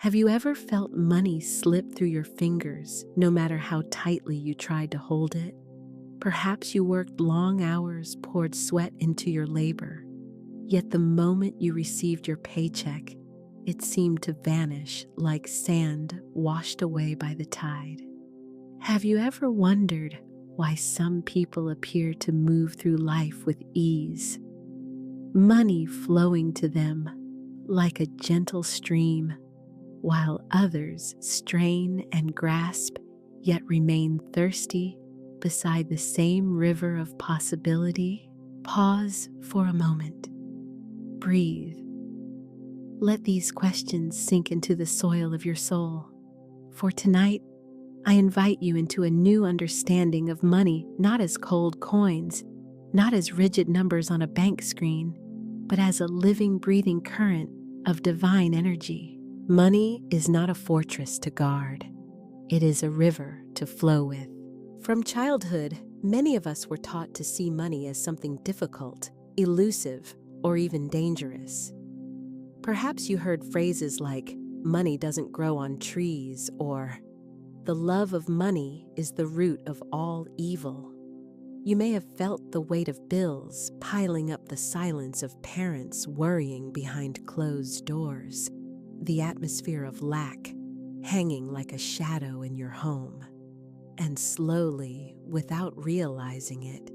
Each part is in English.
Have you ever felt money slip through your fingers, no matter how tightly you tried to hold it? Perhaps you worked long hours, poured sweat into your labor, yet the moment you received your paycheck, it seemed to vanish like sand washed away by the tide. Have you ever wondered why some people appear to move through life with ease, money flowing to them like a gentle stream, while others strain and grasp yet remain thirsty beside the same river of possibility? Pause for a moment. Breathe. Let these questions sink into the soil of your soul. For tonight, I invite you into a new understanding of money, not as cold coins, not as rigid numbers on a bank screen, but as a living, breathing current of divine energy. Money is not a fortress to guard. It is a river to flow with. From childhood, many of us were taught to see money as something difficult, elusive, or even dangerous. Perhaps you heard phrases like, "Money doesn't grow on trees," or "The love of money is the root of all evil." You may have felt the weight of bills piling up, the silence of parents worrying behind closed doors, the atmosphere of lack hanging like a shadow in your home. And slowly, without realizing it,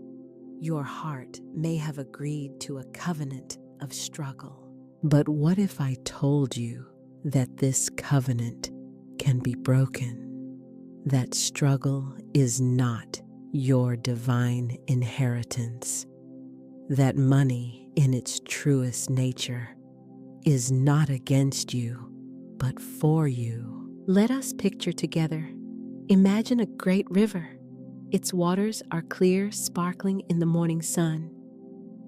your heart may have agreed to a covenant of struggle. But what if I told you that this covenant can be broken? That struggle is not your divine inheritance. That money, in its truest nature, is not against you, but for you. Let us picture together. Imagine a great river. Its waters are clear, sparkling in the morning sun.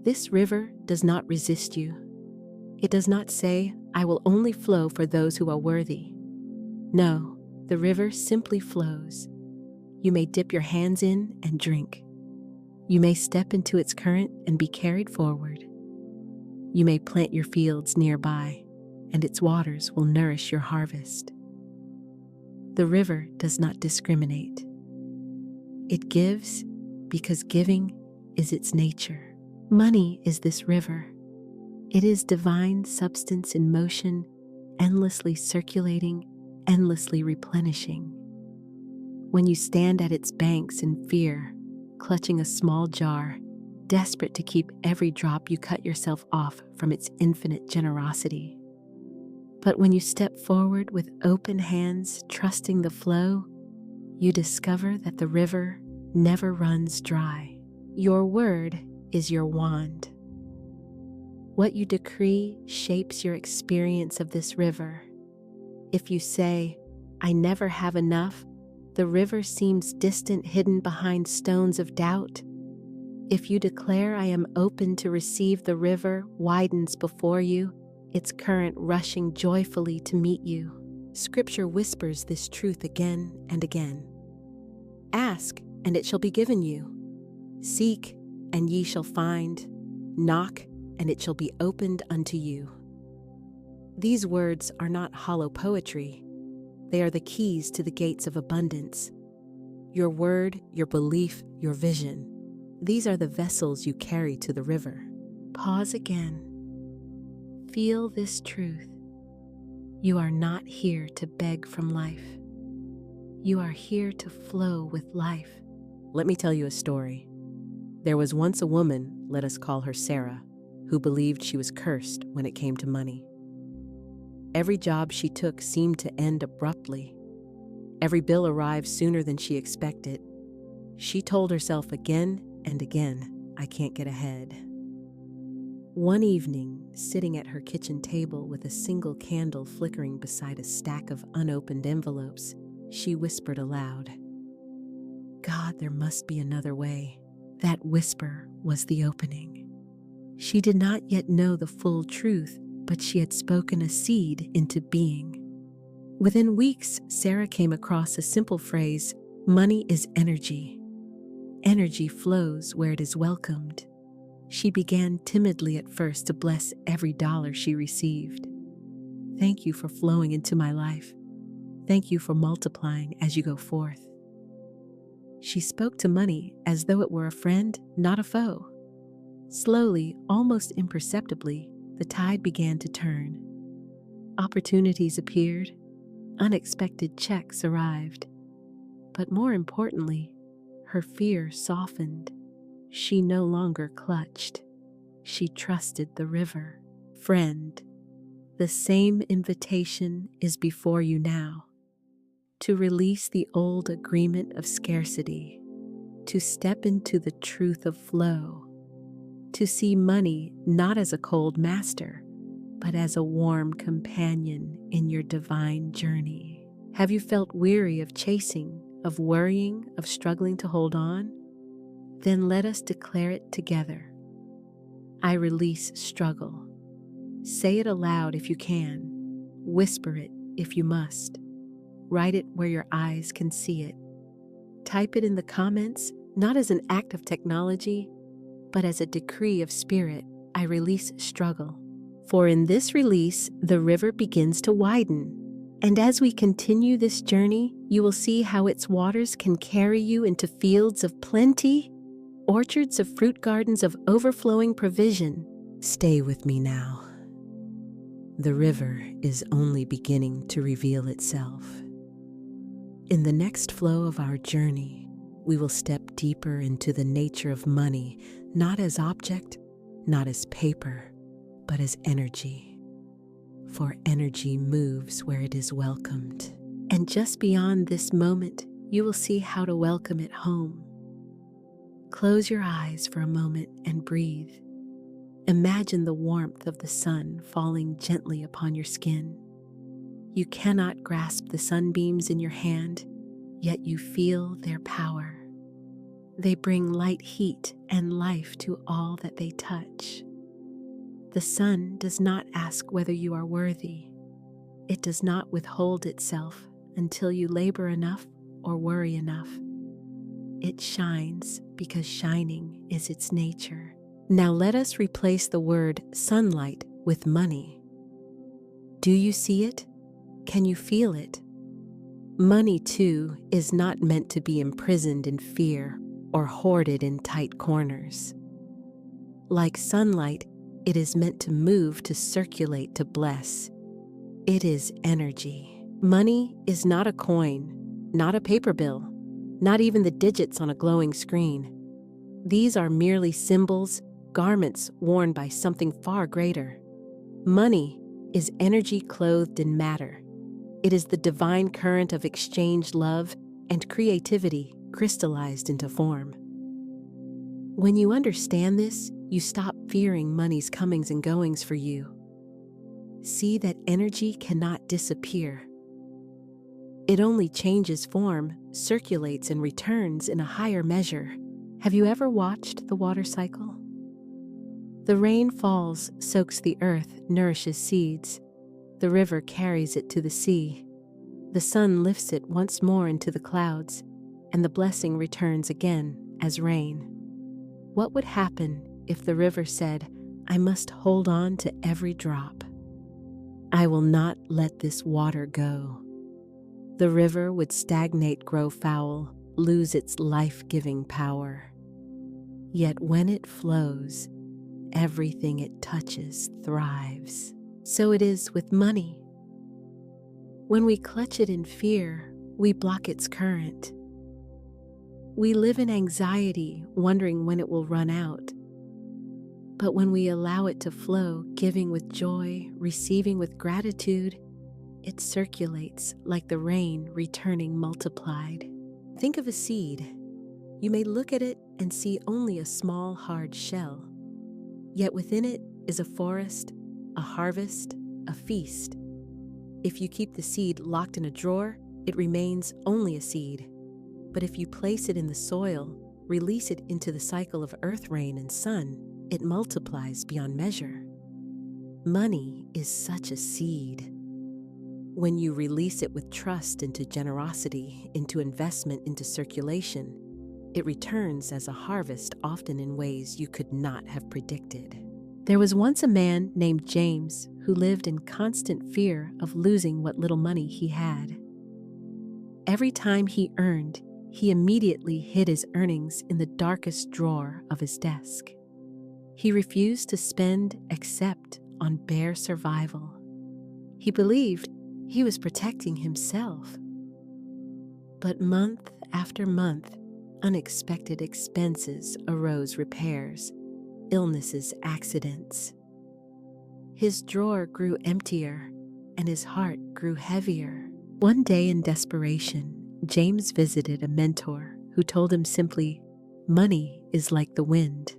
This river does not resist you. It does not say, "I will only flow for those who are worthy." No, the river simply flows. You may dip your hands in and drink. You may step into its current and be carried forward. You may plant your fields nearby, and its waters will nourish your harvest. The river does not discriminate. It gives because giving is its nature. Money is this river. It is divine substance in motion, endlessly circulating, endlessly replenishing. When you stand at its banks in fear, clutching a small jar, desperate to keep every drop, you cut yourself off from its infinite generosity. But when you step forward with open hands, trusting the flow, you discover that the river never runs dry. Your word is your wand. What you decree shapes your experience of this river. If you say, "I never have enough," the river seems distant, hidden behind stones of doubt. If you declare, "I am open to receive," the river widens before you, its current rushing joyfully to meet you. Scripture whispers this truth again and again. "Ask, and it shall be given you. Seek, and ye shall find. Knock, and it shall be opened unto you." These words are not hollow poetry. They are the keys to the gates of abundance. Your word, your belief, your vision. These are the vessels you carry to the river. Pause again. Feel this truth. You are not here to beg from life. You are here to flow with life. Let me tell you a story. There was once a woman, let us call her Sarah, who believed she was cursed when it came to money. Every job she took seemed to end abruptly. Every bill arrived sooner than she expected. She told herself again and again, "I can't get ahead." One evening, sitting at her kitchen table with a single candle flickering beside a stack of unopened envelopes, she whispered aloud, "God, there must be another way." That whisper was the opening. She did not yet know the full truth, but she had spoken a seed into being. Within weeks, Sarah came across a simple phrase, "Money is energy. Energy flows where it is welcomed." She began timidly at first to bless every dollar she received. Thank you for flowing into my life. Thank you for multiplying as you go forth. She spoke to money as though it were a friend, not a foe. Slowly, almost imperceptibly, the tide began to turn. Opportunities appeared. Unexpected checks arrived. But more importantly, her fear softened. She no longer clutched. She trusted the river. Friend, the same invitation is before you now. To release the old agreement of scarcity, to step into the truth of flow, to see money not as a cold master, but as a warm companion in your divine journey. Have you felt weary of chasing, of worrying, of struggling to hold on? Then let us declare it together. I release struggle. Say it aloud if you can. Whisper it if you must. Write it where your eyes can see it. Type it in the comments, not as an act of technology, but as a decree of spirit. I release struggle. For in this release, the river begins to widen. And as we continue this journey, you will see how its waters can carry you into fields of plenty, orchards of fruit gardens of overflowing provision. Stay with me now. The river is only beginning to reveal itself. In the next flow of our journey, we will step deeper into the nature of money, not as object, not as paper, but as energy. For energy moves where it is welcomed. And just beyond this moment, you will see how to welcome it home. Close your eyes for a moment and breathe. Imagine the warmth of the sun falling gently upon your skin. You cannot grasp the sunbeams in your hand, yet you feel their power. They bring light heat and life to all that they touch. The sun does not ask whether you are worthy. It does not withhold itself until you labor enough or worry enough. It shines because shining is its nature. Now let us replace the word sunlight with money. Do you see it? Can you feel it? Money, too, is not meant to be imprisoned in fear or hoarded in tight corners. Like sunlight, it is meant to move, to circulate, to bless. It is energy. Money is not a coin, not a paper bill, not even the digits on a glowing screen. These are merely symbols, garments worn by something far greater. Money is energy clothed in matter. It is the divine current of exchanged love and creativity crystallized into form. When you understand this, you stop fearing money's comings and goings for you. See that energy cannot disappear. It only changes form, circulates, and returns in a higher measure. Have you ever watched the water cycle? The rain falls, soaks the earth, nourishes seeds. The river carries it to the sea. The sun lifts it once more into the clouds, and the blessing returns again as rain. What would happen if the river said, I must hold on to every drop? I will not let this water go. The river would stagnate, grow foul, lose its life-giving power. Yet when it flows, everything it touches thrives. So it is with money. When we clutch it in fear, we block its current. We live in anxiety, wondering when it will run out. But when we allow it to flow, giving with joy, receiving with gratitude, it circulates like the rain returning multiplied. Think of a seed. You may look at it and see only a small, hard shell. Yet within it is a forest, a harvest, a feast. If you keep the seed locked in a drawer, it remains only a seed. But if you place it in the soil, release it into the cycle of earth, rain, and sun, it multiplies beyond measure. Money is such a seed. When you release it with trust into generosity, into investment, into circulation, it returns as a harvest, often in ways you could not have predicted. There was once a man named James who lived in constant fear of losing what little money he had. Every time he earned, he immediately hid his earnings in the darkest drawer of his desk. He refused to spend except on bare survival. He believed he was protecting himself. But month after month, unexpected expenses arose: repairs, illnesses, accidents. His drawer grew emptier and his heart grew heavier. One day, in desperation, James visited a mentor who told him simply, "Money is like the wind.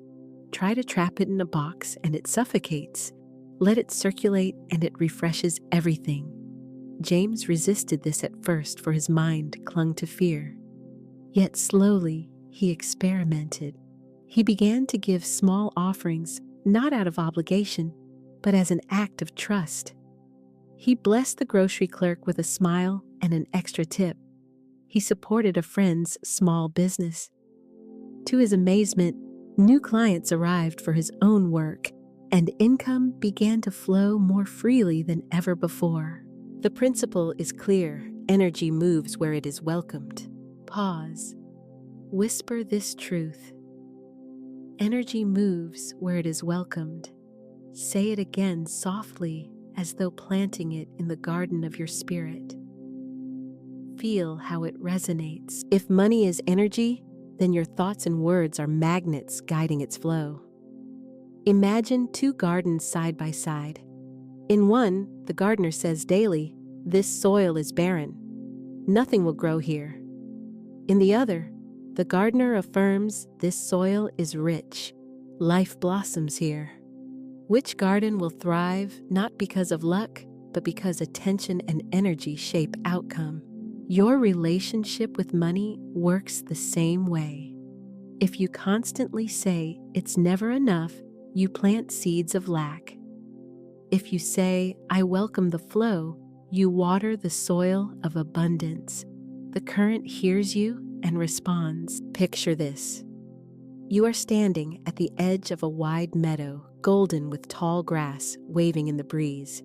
Try to trap it in a box and it suffocates. Let it circulate and it refreshes everything." James resisted this at first, for his mind clung to fear. Yet slowly he experimented. He began to give small offerings, not out of obligation, but as an act of trust. He blessed the grocery clerk with a smile and an extra tip. He supported a friend's small business. To his amazement, new clients arrived for his own work, and income began to flow more freely than ever before. The principle is clear: energy moves where it is welcomed. Pause. Whisper this truth. Energy moves where it is welcomed. Say it again softly, as though planting it in the garden of your spirit. Feel how it resonates. If money is energy, then your thoughts and words are magnets guiding its flow. Imagine two gardens side by side. In one, the gardener says daily, "This soil is barren. Nothing will grow here." In the other, the gardener affirms, "This soil is rich. Life blossoms here." Which garden will thrive, not because of luck, but because attention and energy shape outcome? Your relationship with money works the same way. If you constantly say, "It's never enough," you plant seeds of lack. If you say, "I welcome the flow," you water the soil of abundance. The current hears you and responds. Picture this. You are standing at the edge of a wide meadow, golden with tall grass waving in the breeze.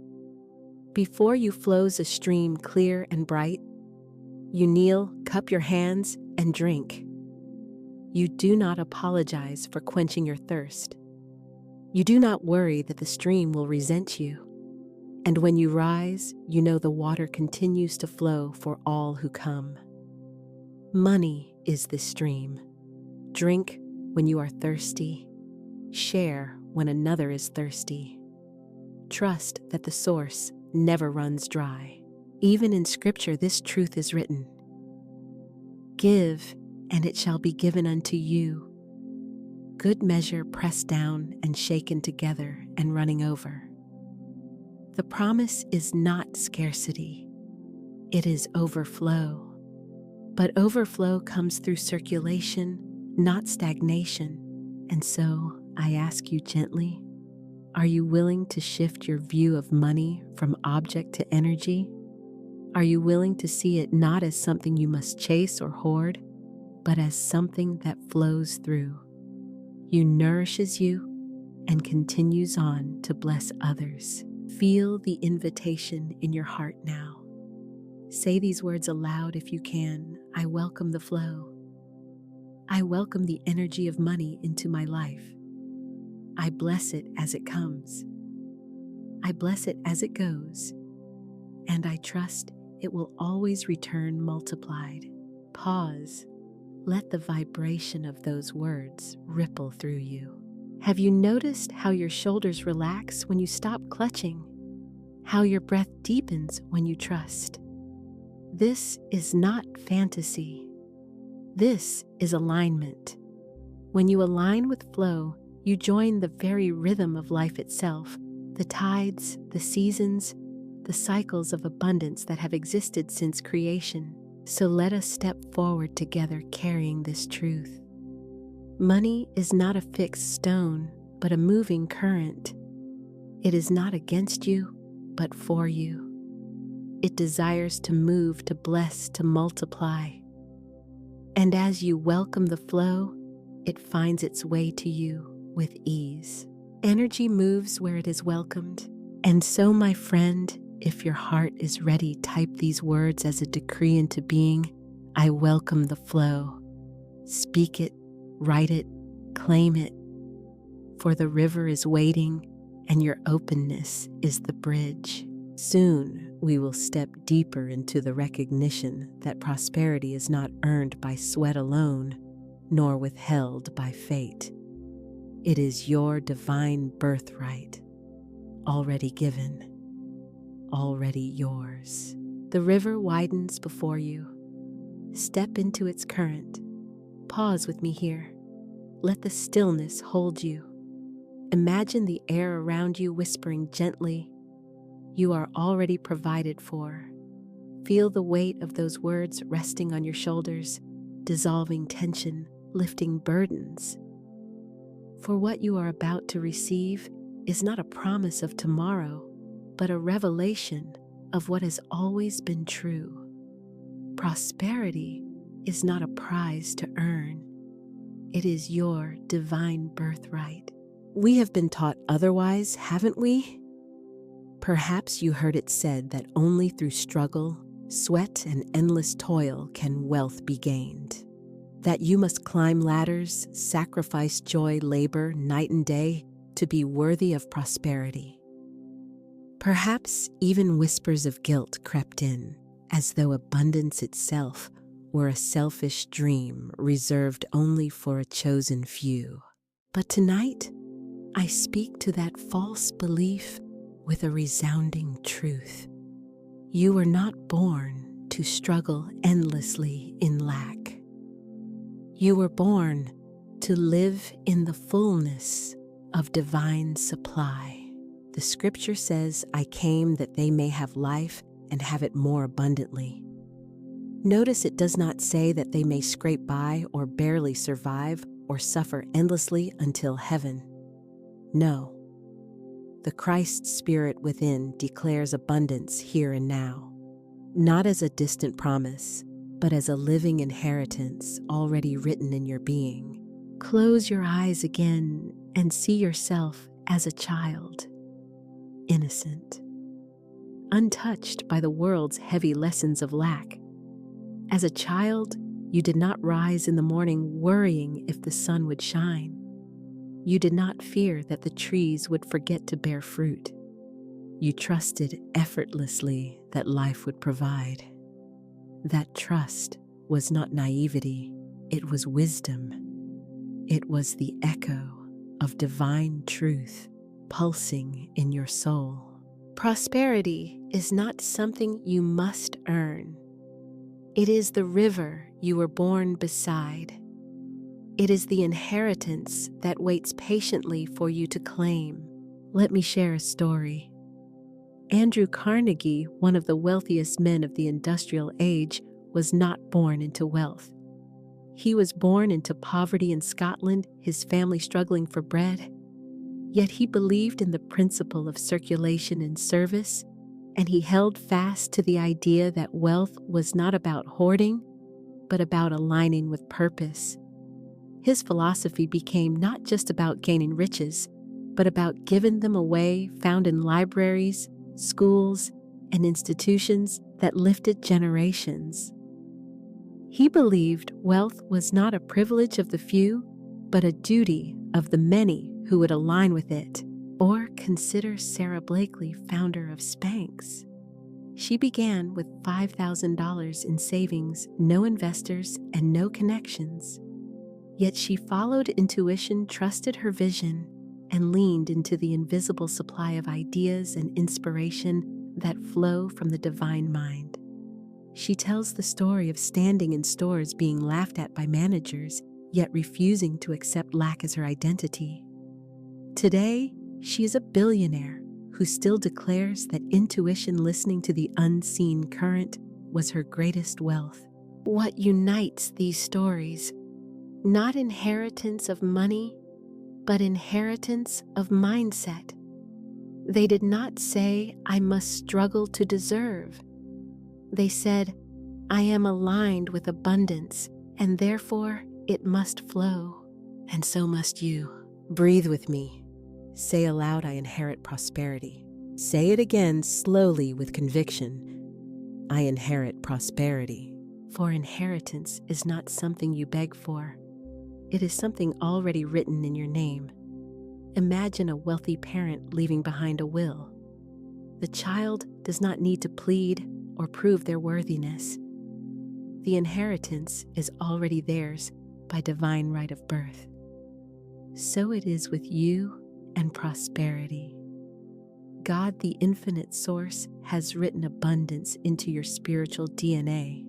Before you flows a stream clear and bright. You kneel, cup your hands, and drink. You do not apologize for quenching your thirst. You do not worry that the stream will resent you. And when you rise, you know the water continues to flow for all who come. Money is the stream. Drink when you are thirsty. Share when another is thirsty. Trust that the source never runs dry. Even in Scripture, this truth is written. Give, and it shall be given unto you. Good measure, pressed down and shaken together and running over. The promise is not scarcity. It is overflow. But overflow comes through circulation, not stagnation. And so, I ask you gently, are you willing to shift your view of money from object to energy? Are you willing to see it not as something you must chase or hoard, but as something that flows through you, nourishes you, and continues on to bless others? Feel the invitation in your heart now. Say these words aloud if you can. I welcome the flow. I welcome the energy of money into my life. I bless it as it comes. I bless it as it goes. And I trust it will always return multiplied. Pause. Let the vibration of those words ripple through you. Have you noticed how your shoulders relax when you stop clutching? How your breath deepens when you trust? This is not fantasy. This is alignment. When you align with flow, you join the very rhythm of life itself, the tides, the seasons, the cycles of abundance that have existed since creation. So let us step forward together carrying this truth. Money is not a fixed stone, but a moving current. It is not against you, but for you. It desires to move, to bless, to multiply. And as you welcome the flow, it finds its way to you with ease. Energy moves where it is welcomed. And so, my friend, if your heart is ready, type these words as a decree into being. I welcome the flow. Speak it, write it, claim it. For the river is waiting, and your openness is the bridge. Soon, we will step deeper into the recognition that prosperity is not earned by sweat alone, nor withheld by fate. It is your divine birthright, already given, already yours. The river widens before you. Step into its current. Pause with me here. Let the stillness hold you. Imagine the air around you whispering gently, "You are already provided for." Feel the weight of those words resting on your shoulders, dissolving tension, lifting burdens. For what you are about to receive is not a promise of tomorrow, but a revelation of what has always been true. Prosperity is not a prize to earn. It is your divine birthright. We have been taught otherwise, haven't we? Perhaps you heard it said that only through struggle, sweat, and endless toil can wealth be gained. That you must climb ladders, sacrifice joy, labor night and day to be worthy of prosperity. Perhaps even whispers of guilt crept in, as though abundance itself were a selfish dream reserved only for a chosen few. But tonight, I speak to that false belief with a resounding truth. You were not born to struggle endlessly in lack. You were born to live in the fullness of divine supply. The scripture says, "I came that they may have life and have it more abundantly." Notice it does not say that they may scrape by or barely survive or suffer endlessly until heaven. No. The Christ Spirit within declares abundance here and now, not as a distant promise, but as a living inheritance already written in your being. Close your eyes again and see yourself as a child, innocent, untouched by the world's heavy lessons of lack. As a child, you did not rise in the morning worrying if the sun would shine. You did not fear that the trees would forget to bear fruit. You trusted effortlessly that life would provide. That trust was not naivety, it was wisdom. It was the echo of divine truth pulsing in your soul. Prosperity is not something you must earn. It is the river you were born beside. It is the inheritance that waits patiently for you to claim. Let me share a story. Andrew Carnegie, one of the wealthiest men of the industrial age, was not born into wealth. He was born into poverty in Scotland, his family struggling for bread. Yet he believed in the principle of circulation and service, and he held fast to the idea that wealth was not about hoarding, but about aligning with purpose. His philosophy became not just about gaining riches, but about giving them away, found in libraries, schools, and institutions that lifted generations. He believed wealth was not a privilege of the few, but a duty of the many who would align with it. Or consider Sarah Blakely, founder of Spanx. She began with $5,000 in savings, no investors, and no connections. Yet she followed intuition, trusted her vision, and leaned into the invisible supply of ideas and inspiration that flow from the divine mind. She tells the story of standing in stores being laughed at by managers, yet refusing to accept lack as her identity. Today, she is a billionaire who still declares that intuition, listening to the unseen current, was her greatest wealth. What unites these stories? Not inheritance of money, but inheritance of mindset. They did not say, "I must struggle to deserve." They said, "I am aligned with abundance, and therefore it must flow." And so must you. Breathe with me. Say aloud, I inherit prosperity. Say it again slowly with conviction. I inherit prosperity. For inheritance is not something you beg for. It is something already written in your name. Imagine a wealthy parent leaving behind a will. The child does not need to plead or prove their worthiness. The inheritance is already theirs by divine right of birth. So it is with you and prosperity. God, the infinite source, has written abundance into your spiritual DNA.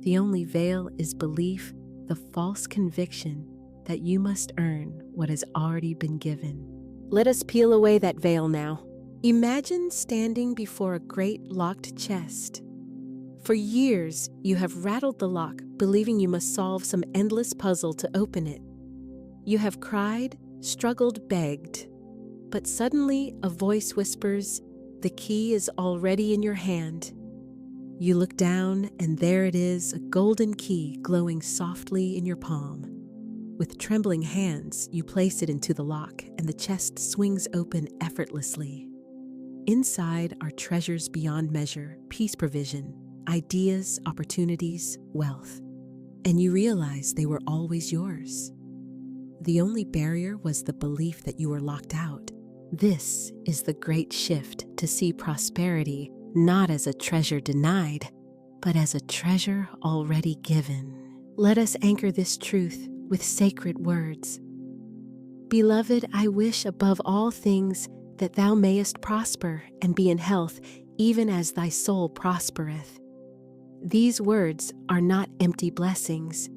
The only veil is belief, the false conviction that you must earn what has already been given. Let us peel away that veil now. Imagine standing before a great locked chest. For years, you have rattled the lock, believing you must solve some endless puzzle to open it. You have cried, struggled, begged. But suddenly, a voice whispers, the key is already in your hand. You look down, and there it is, a golden key glowing softly in your palm. With trembling hands, you place it into the lock, and the chest swings open effortlessly. Inside are treasures beyond measure, peace, provision, ideas, opportunities, wealth. And you realize they were always yours. The only barrier was the belief that you were locked out. This is the great shift, to see prosperity not as a treasure denied, but as a treasure already given. Let us anchor this truth with sacred words. Beloved, I wish above all things that thou mayest prosper and be in health, even as thy soul prospereth. These words are not empty blessings.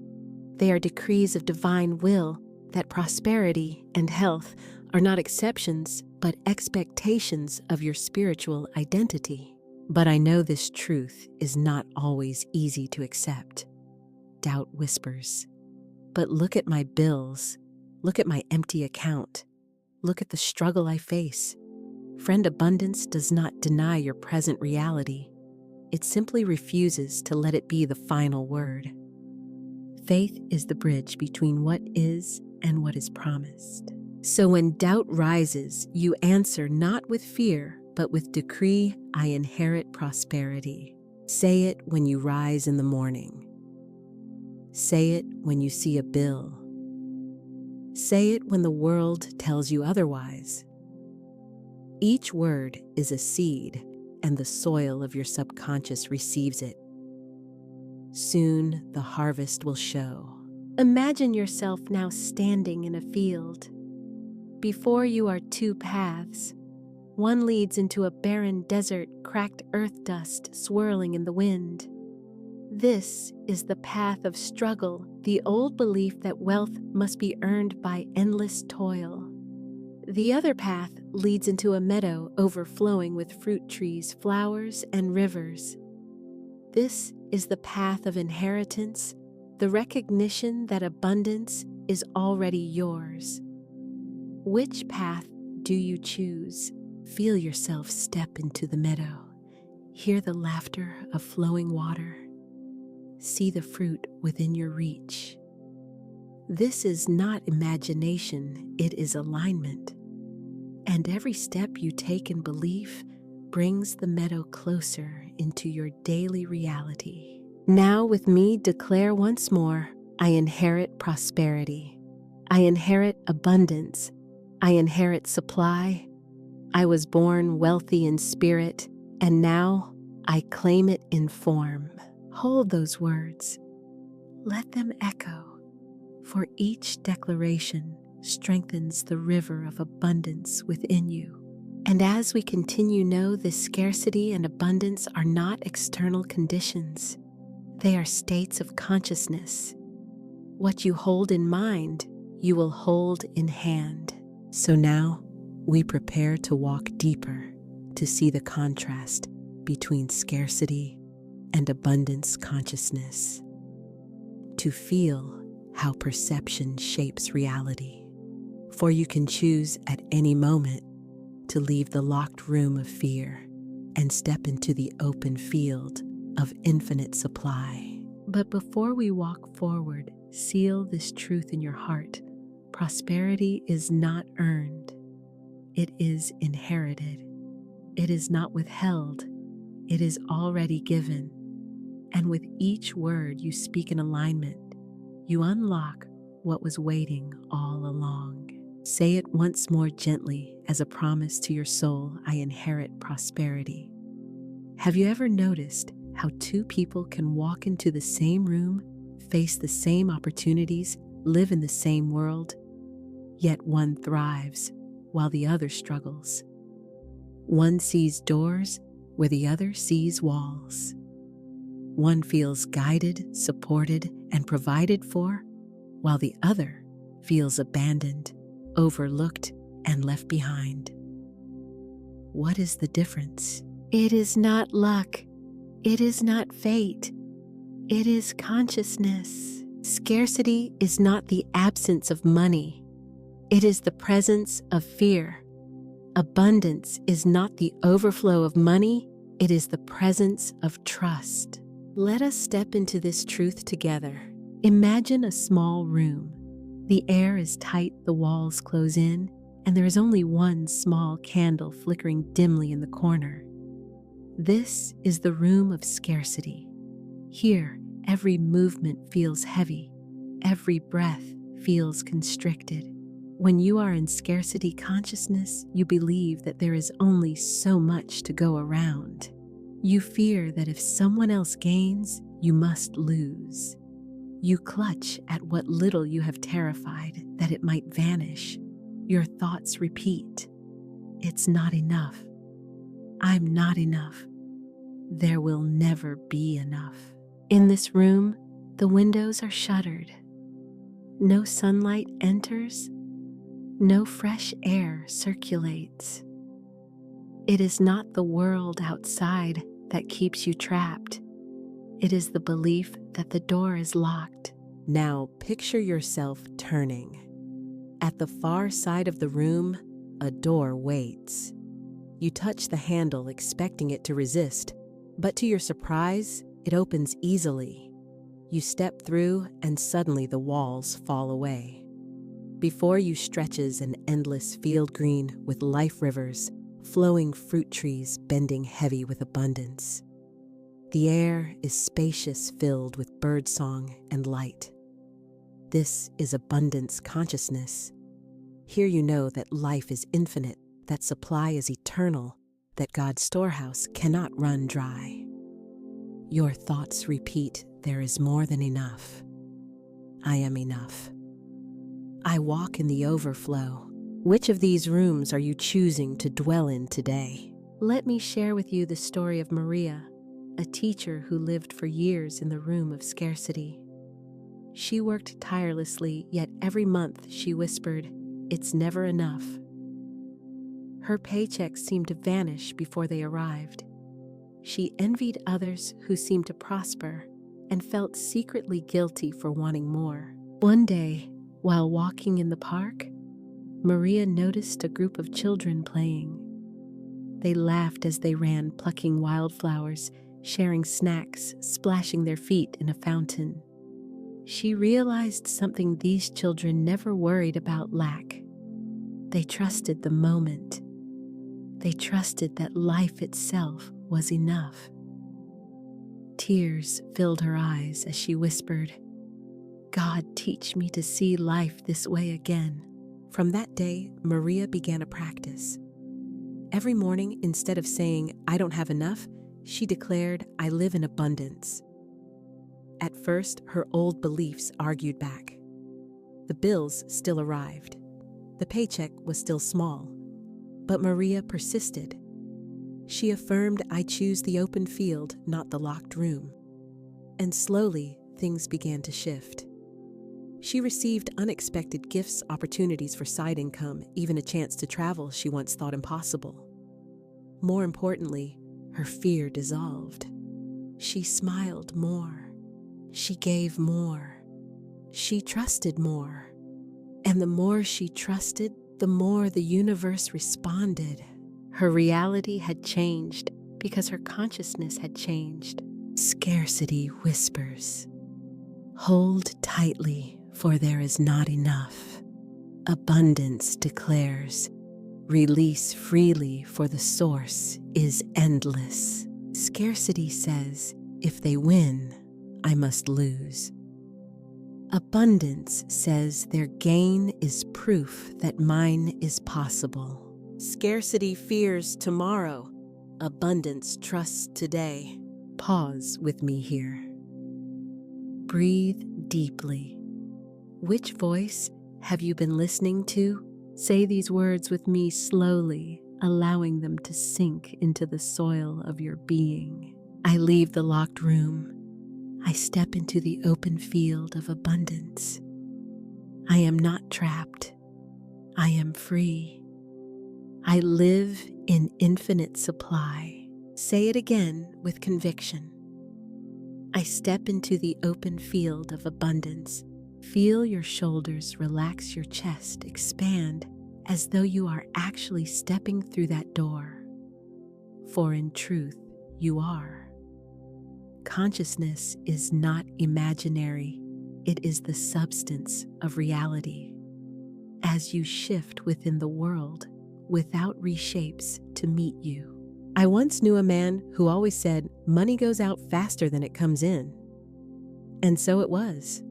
They are decrees of divine will that prosperity and health are not exceptions, but expectations of your spiritual identity. But I know this truth is not always easy to accept. Doubt whispers, but look at my bills, look at my empty account, look at the struggle I face. Friend, abundance does not deny your present reality. It simply refuses to let it be the final word. Faith is the bridge between what is and what is promised. So when doubt rises, you answer not with fear, but with decree, I inherit prosperity. Say it when you rise in the morning. Say it when you see a bill. Say it when the world tells you otherwise. Each word is a seed, and the soil of your subconscious receives it. Soon the harvest will show. Imagine yourself now standing in a field. Before you are two paths. One leads into a barren desert, cracked earth dust swirling in the wind. This is the path of struggle, the old belief that wealth must be earned by endless toil. The other path leads into a meadow overflowing with fruit trees, flowers, and rivers. This is the path of inheritance, the recognition that abundance is already yours. Which path do you choose? Feel yourself step into the meadow. Hear the laughter of flowing water. See the fruit within your reach. This is not imagination, it is alignment. And every step you take in belief brings the meadow closer into your daily reality. Now with me, declare once more, I inherit prosperity. I inherit abundance. I inherit supply. I was born wealthy in spirit, and now I claim it in form. Hold those words. Let them echo, for each declaration strengthens the river of abundance within you. And as we continue, know this scarcity and abundance are not external conditions. They are states of consciousness. What you hold in mind, you will hold in hand. So now, we prepare to walk deeper to see the contrast between scarcity and abundance consciousness, to feel how perception shapes reality. For you can choose at any moment to leave the locked room of fear and step into the open field of infinite supply. But before we walk forward, seal this truth in your heart. Prosperity is not earned. it is inherited. It is not withheld, it is already given. And with each word you speak in alignment, you unlock what was waiting all along. Say it once more gently as a promise to your soul: I inherit prosperity. Have you ever noticed how two people can walk into the same room, face the same opportunities, live in the same world, yet one thrives while the other struggles? One sees doors where the other sees walls. One feels guided, supported, and provided for, while the other feels abandoned, overlooked, and left behind. What is the difference? It is not luck. It is not fate. It is consciousness. Scarcity is not the absence of money. It is the presence of fear. Abundance is not the overflow of money. It is the presence of trust. Let us step into this truth together. Imagine a small room. The air is tight, the walls close in, and there is only one small candle flickering dimly in the corner. This is the room of scarcity. Here, every movement feels heavy. Every breath feels constricted. When you are in scarcity consciousness, you believe that there is only so much to go around. You fear that if someone else gains, you must lose. You clutch at what little you have, terrified that it might vanish. Your thoughts repeat: it's not enough. I'm not enough. There will never be enough. In this room, the windows are shuttered. No sunlight enters. No fresh air circulates. It is not the world outside that keeps you trapped. It is the belief that the door is locked. Now picture yourself turning. At the far side of the room, a door waits. You touch the handle, expecting it to resist, but to your surprise, it opens easily. You step through, and suddenly the walls fall away. Before you stretches an endless field green with life rivers, flowing fruit trees bending heavy with abundance. The air is spacious, filled with birdsong and light. This is abundance consciousness. Here you know that life is infinite, that supply is eternal, that God's storehouse cannot run dry. Your thoughts repeat: there is more than enough. I am enough. I walk in the overflow. Which of these rooms are you choosing to dwell in today? Let me share with you the story of Maria, a teacher who lived for years in the room of scarcity. She worked tirelessly, yet every month she whispered, "It's never enough." Her paychecks seemed to vanish before they arrived. She envied others who seemed to prosper and felt secretly guilty for wanting more. One day, while walking in the park, Maria noticed a group of children playing. They laughed as they ran, plucking wildflowers, sharing snacks, splashing their feet in a fountain. She realized something: these children never worried about lack. They trusted the moment. They trusted that life itself was enough. Tears filled her eyes as she whispered, "God, teach me to see life this way again." From that day, Maria began a practice. Every morning, instead of saying, "I don't have enough," she declared, "I live in abundance." At first, her old beliefs argued back. The bills still arrived. The paycheck was still small. But Maria persisted. She affirmed, "I choose the open field, not the locked room." And slowly, things began to shift. She received unexpected gifts, opportunities for side income, even a chance to travel she once thought impossible. More importantly, her fear dissolved. She smiled more. She gave more. She trusted more. And the more she trusted, the more the universe responded. Her reality had changed because her consciousness had changed. Scarcity whispers, "Hold tightly, for there is not enough." Abundance declares, Release freely, for the source is endless. Scarcity says, if they win, I must lose. Abundance says their gain is proof that mine is possible. Scarcity fears tomorrow. Abundance trusts today. Pause with me here. Breathe deeply. Which voice have you been listening to? Say these words with me slowly, allowing them to sink into the soil of your being. I leave the locked room. I step into the open field of abundance. I am not trapped. I am free. I live in infinite supply. Say it again with conviction. I step into the open field of abundance. Feel your shoulders relax, your chest expand, as though you are actually stepping through that door. For in truth, you are. Consciousness is not imaginary. It is the substance of reality. As you shift within the world, without reshapes to meet you. I once knew a man who always said, money goes out faster than it comes in. And so it was.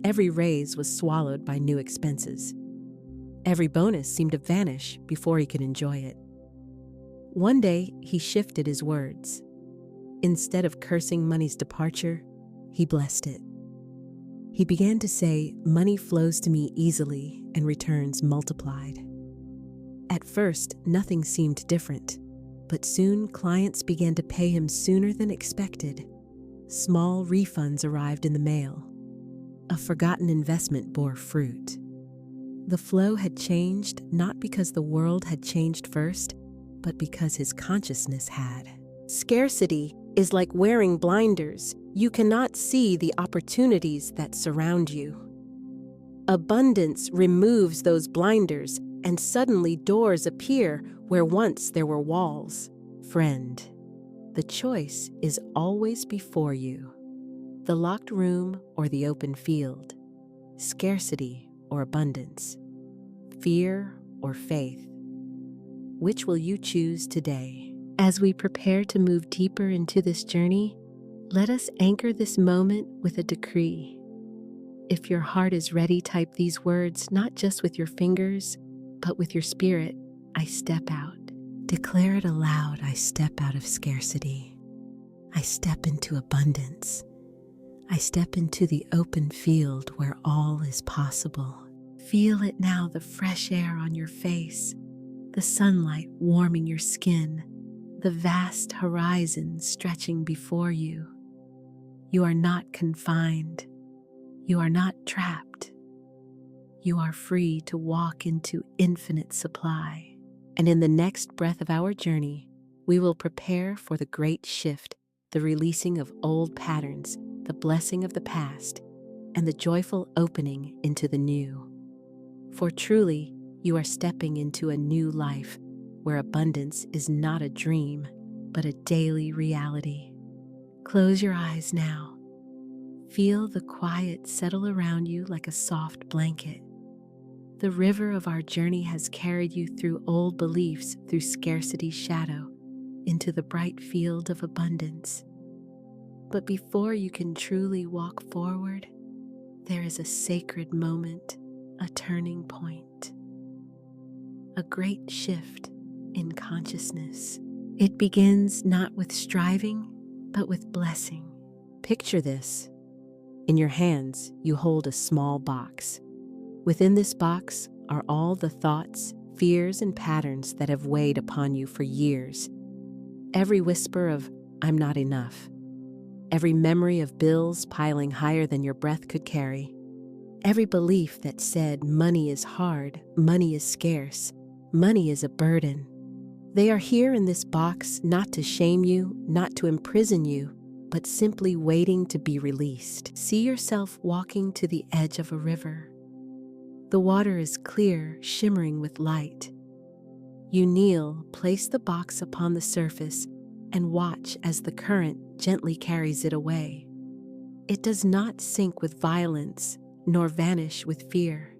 Every raise was swallowed by new expenses. Every bonus seemed to vanish before he could enjoy it. One day, he shifted his words. Instead of cursing money's departure, he blessed it. He began to say, money flows to me easily and returns multiplied. At first, nothing seemed different, but soon clients began to pay him sooner than expected. Small refunds arrived in the mail. A forgotten investment bore fruit. The flow had changed not because the world had changed first, but because his consciousness had. Scarcity is like wearing blinders. You cannot see the opportunities that surround you. Abundance removes those blinders, and suddenly doors appear where once there were walls. Friend, the choice is always before you. The locked room or the open field. Scarcity or abundance. Fear or faith. Which will you choose today? As we prepare to move deeper into this journey, let us anchor this moment with a decree. If your heart is ready, type these words not just with your fingers, but with your spirit. I step out. Declare it aloud. I step out of scarcity. I step into abundance. I step into the open field where all is possible. Feel it now, the fresh air on your face, the sunlight warming your skin, the vast horizon stretching before you. You are not confined. You are not trapped. You are free to walk into infinite supply. And in the next breath of our journey, we will prepare for the great shift, the releasing of old patterns, the blessing of the past, and the joyful opening into the new. For truly, you are stepping into a new life where abundance is not a dream, but a daily reality. Close your eyes now. Feel the quiet settle around you like a soft blanket. The river of our journey has carried you through old beliefs, through scarcity's shadow, into the bright field of abundance. But before you can truly walk forward, there is a sacred moment, a turning point, a great shift in consciousness. It begins not with striving, but with blessing. Picture this. In your hands, you hold a small box. Within this box are all the thoughts, fears, and patterns that have weighed upon you for years. Every whisper of, I'm not enough. Every memory of bills piling higher than your breath could carry. Every belief that said money is hard, money is scarce, money is a burden. They are here in this box not to shame you, not to imprison you, but simply waiting to be released. See yourself walking to the edge of a river. The water is clear, shimmering with light. You kneel, place the box upon the surface, and watch as the current gently carries it away. It does not sink with violence, nor vanish with fear.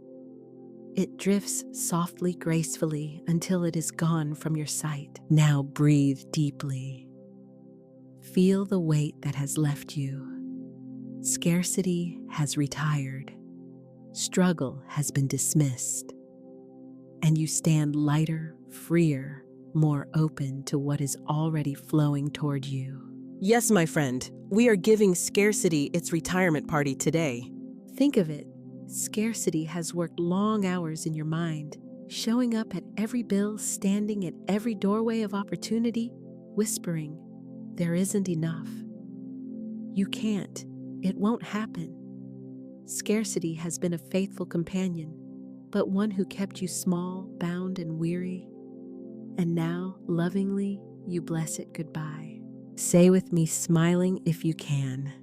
It drifts softly, gracefully, until it is gone from your sight. Now breathe deeply. Feel the weight that has left you. Scarcity has retired. Struggle has been dismissed. And you stand lighter, freer, more open to what is already flowing toward you. Yes, my friend, we are giving scarcity its retirement party today. Think of it. Scarcity has worked long hours in your mind, showing up at every bill, standing at every doorway of opportunity, whispering, "There isn't enough. You can't. It won't happen." Scarcity has been a faithful companion, but one who kept you small, bound, and weary. And now, lovingly, you bless it goodbye. Say with me, smiling if you can,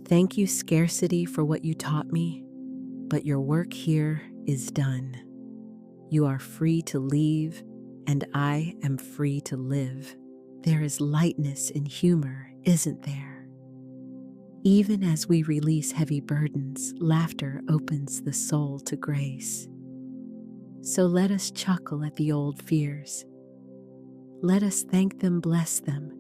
"Thank you, scarcity, for what you taught me, but your work here is done. You are free to leave, and I am free to live." There is lightness in humor, isn't there? Even as we release heavy burdens, laughter opens the soul to grace. So let us chuckle at the old fears. Let us thank them, bless them,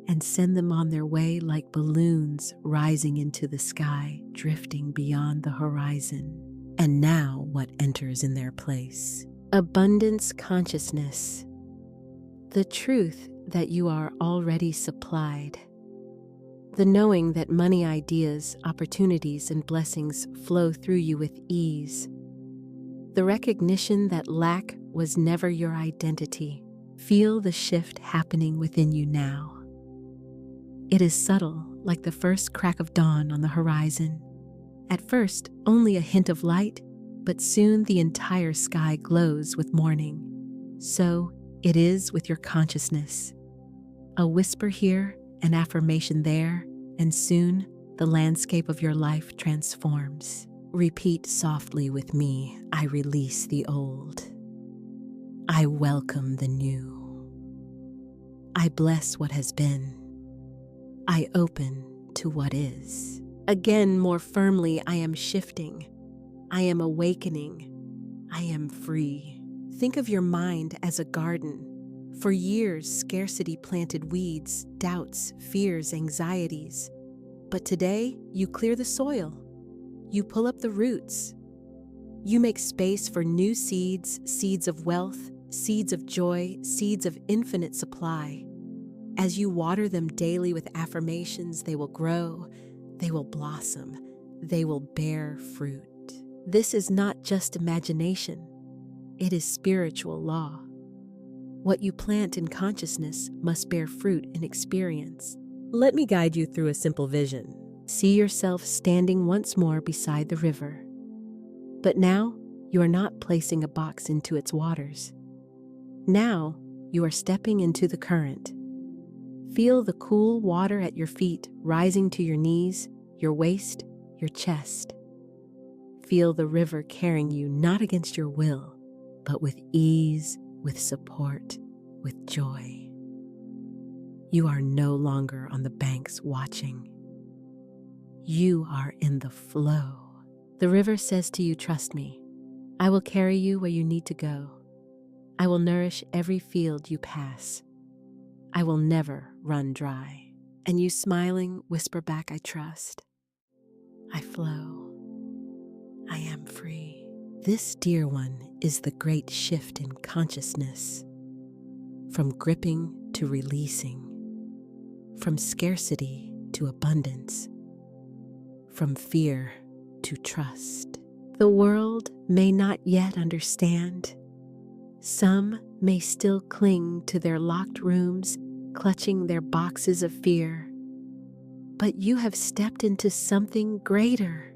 and send them on their way like balloons rising into the sky, drifting beyond the horizon. And now what enters in their place? Abundance consciousness. The truth that you are already supplied. The knowing that money, ideas, opportunities, and blessings flow through you with ease. The recognition that lack was never your identity. Feel the shift happening within you now. It is subtle, like the first crack of dawn on the horizon. At first, only a hint of light, but soon the entire sky glows with morning. So it is with your consciousness. A whisper here, an affirmation there, and soon the landscape of your life transforms. Repeat softly with me, "I release the old. I welcome the new. I bless what has been. I open to what is." Again, more firmly, I am shifting. I am awakening. I am free. Think of your mind as a garden. For years, scarcity planted weeds, doubts, fears, anxieties. But today, you clear the soil. You pull up the roots. You make space for new seeds, seeds of wealth, seeds of joy, seeds of infinite supply. As you water them daily with affirmations, they will grow, they will blossom, they will bear fruit. This is not just imagination. It is spiritual law. What you plant in consciousness must bear fruit in experience. Let me guide you through a simple vision. See yourself standing once more beside the river. But now, you are not placing a box into its waters. Now, you are stepping into the current. Feel the cool water at your feet rising to your knees, your waist, your chest. Feel the river carrying you not against your will, but with ease, with support, with joy. You are no longer on the banks watching. You are in the flow. The river says to you, "Trust me. I will carry you where you need to go. I will nourish every field you pass. I will never run dry." And you, smiling, whisper back, "I trust. I flow. I am free." This, dear one, is the great shift in consciousness. From gripping to releasing. From scarcity to abundance. From fear to trust. The world may not yet understand. Some may still cling to their locked rooms, clutching their boxes of fear. But you have stepped into something greater.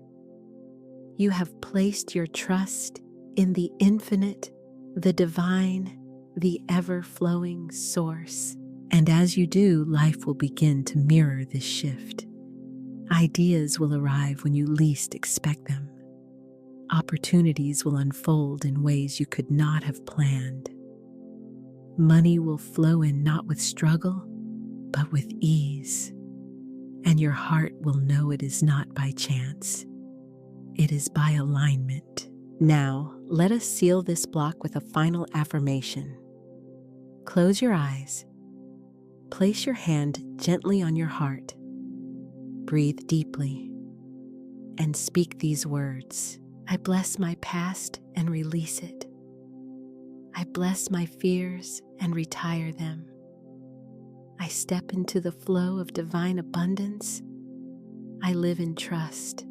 You have placed your trust in the infinite, the divine, the ever-flowing source. And as you do, life will begin to mirror this shift. Ideas will arrive when you least expect them. Opportunities will unfold in ways you could not have planned. Money will flow in not with struggle, but with ease. And your heart will know it is not by chance. It is by alignment. Now, let us seal this block with a final affirmation. Close your eyes. Place your hand gently on your heart. Breathe deeply and speak these words. I bless my past and release it. I bless my fears and retire them. I step into the flow of divine abundance. I live in trust.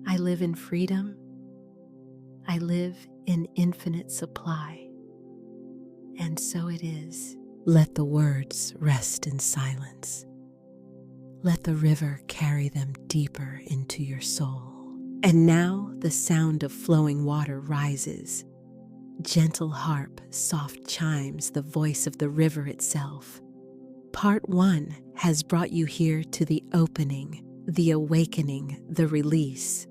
I live in freedom. I live in infinite supply. And so it is. Let the words rest in silence. Let the river carry them deeper into your soul. And now the sound of flowing water rises. Gentle harp, soft chimes, the voice of the river itself. Part 1 has brought you here to the opening, the awakening, the release.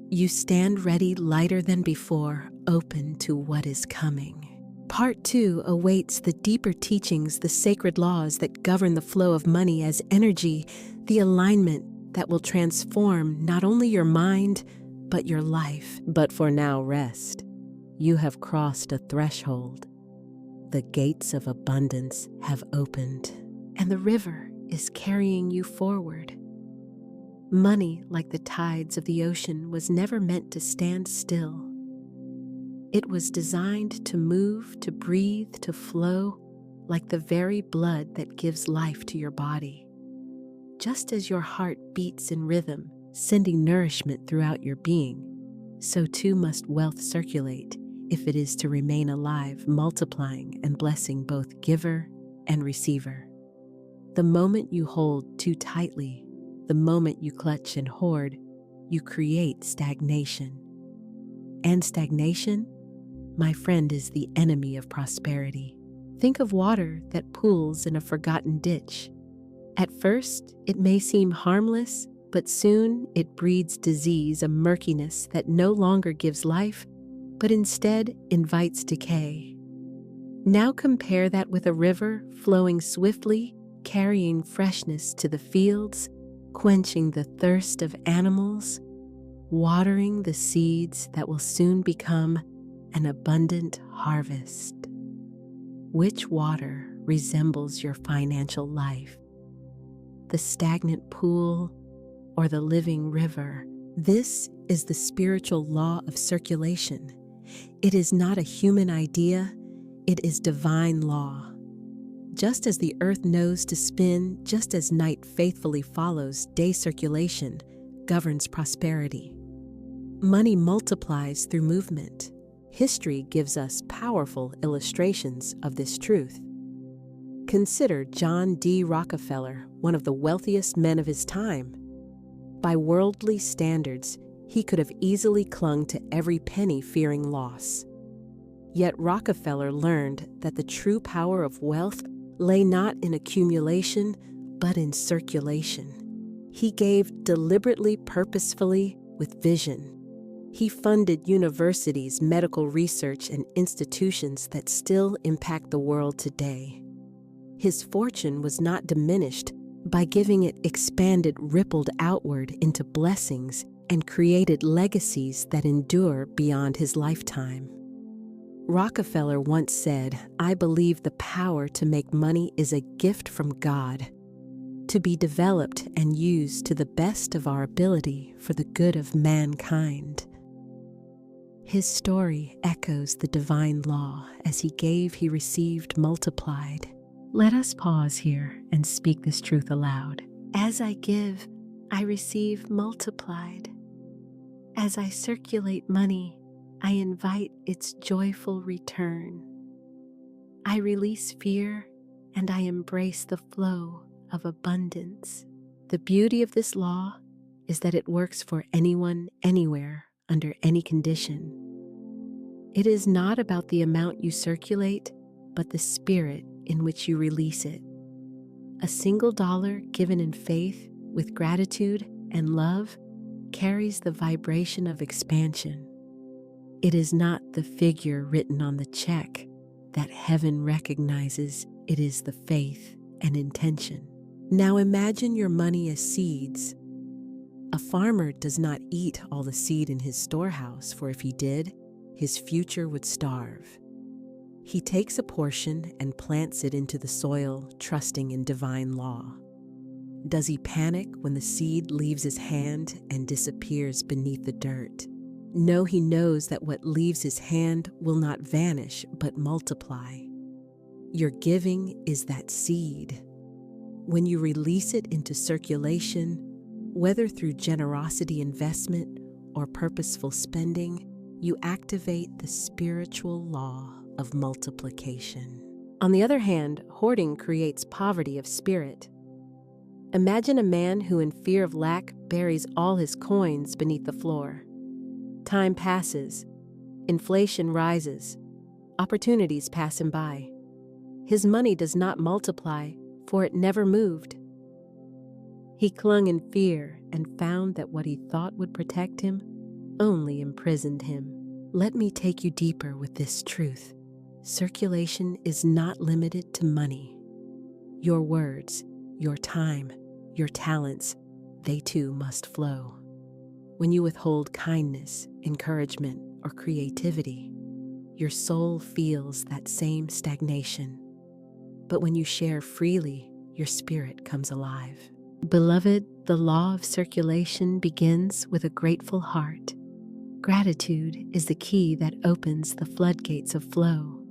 You stand ready, lighter than before, open to what is coming. Part 2 awaits the deeper teachings, the sacred laws that govern the flow of money as energy, the alignment that will transform not only your mind, but your life. But for now, rest. You have crossed a threshold. The gates of abundance have opened, and the river is carrying you forward. Money, like the tides of the ocean, was never meant to stand still. It was designed to move, to breathe, to flow, like the very blood that gives life to your body. Just as your heart beats in rhythm, sending nourishment throughout your being, so too must wealth circulate if it is to remain alive, multiplying and blessing both giver and receiver. The moment you hold too tightly, the moment you clutch and hoard, you create stagnation. And stagnation, my friend, is the enemy of prosperity. Think of water that pools in a forgotten ditch. At first, it may seem harmless, but soon it breeds disease, a murkiness that no longer gives life, but instead invites decay. Now compare that with a river flowing swiftly, carrying freshness to the fields, quenching the thirst of animals, watering the seeds that will soon become an abundant harvest. Which water resembles your financial life? The stagnant pool or the living river? This is the spiritual law of circulation. It is not a human idea, it is divine law. Just as the earth knows to spin, just as night faithfully follows, day circulation governs prosperity. Money multiplies through movement. History gives us powerful illustrations of this truth. Consider John D. Rockefeller, one of the wealthiest men of his time. By worldly standards, he could have easily clung to every penny, fearing loss. Yet Rockefeller learned that the true power of wealth lay not in accumulation, but in circulation. He gave deliberately, purposefully, with vision. He funded universities, medical research, and institutions that still impact the world today. His fortune was not diminished by giving it expanded, rippled outward into blessings and created legacies that endure beyond his lifetime. Rockefeller once said, "I believe the power to make money is a gift from God, to be developed and used to the best of our ability for the good of mankind." His story echoes the divine law. As he gave, he received, multiplied. Let us pause here and speak this truth aloud. As I give, I receive multiplied. As I circulate money, I invite its joyful return. I release fear and I embrace the flow of abundance. The beauty of this law is that it works for anyone, anywhere, under any condition. It is not about the amount you circulate, but the spirit in which you release it. A single dollar given in faith, with gratitude and love, carries the vibration of expansion. It is not the figure written on the check that heaven recognizes, it is the faith and intention. Now imagine your money as seeds. A farmer does not eat all the seed in his storehouse, for if he did, his future would starve. He takes a portion and plants it into the soil, trusting in divine law. Does he panic when the seed leaves his hand and disappears beneath the dirt? No, he knows that what leaves his hand will not vanish but multiply. Your giving is that seed. When you release it into circulation, whether through generosity investment or purposeful spending, you activate the spiritual law of multiplication. On the other hand, hoarding creates poverty of spirit. Imagine a man who, in fear of lack, buries all his coins beneath the floor. Time passes, inflation rises, opportunities pass him by. His money does not multiply, for it never moved. He clung in fear and found that what he thought would protect him only imprisoned him. Let me take you deeper with this truth. Circulation is not limited to money. Your words, your time, your talents, they too must flow. When you withhold kindness, encouragement, or creativity, your soul feels that same stagnation. But when you share freely, your spirit comes alive. Beloved, the law of circulation begins with a grateful heart. Gratitude is the key that opens the floodgates of flow.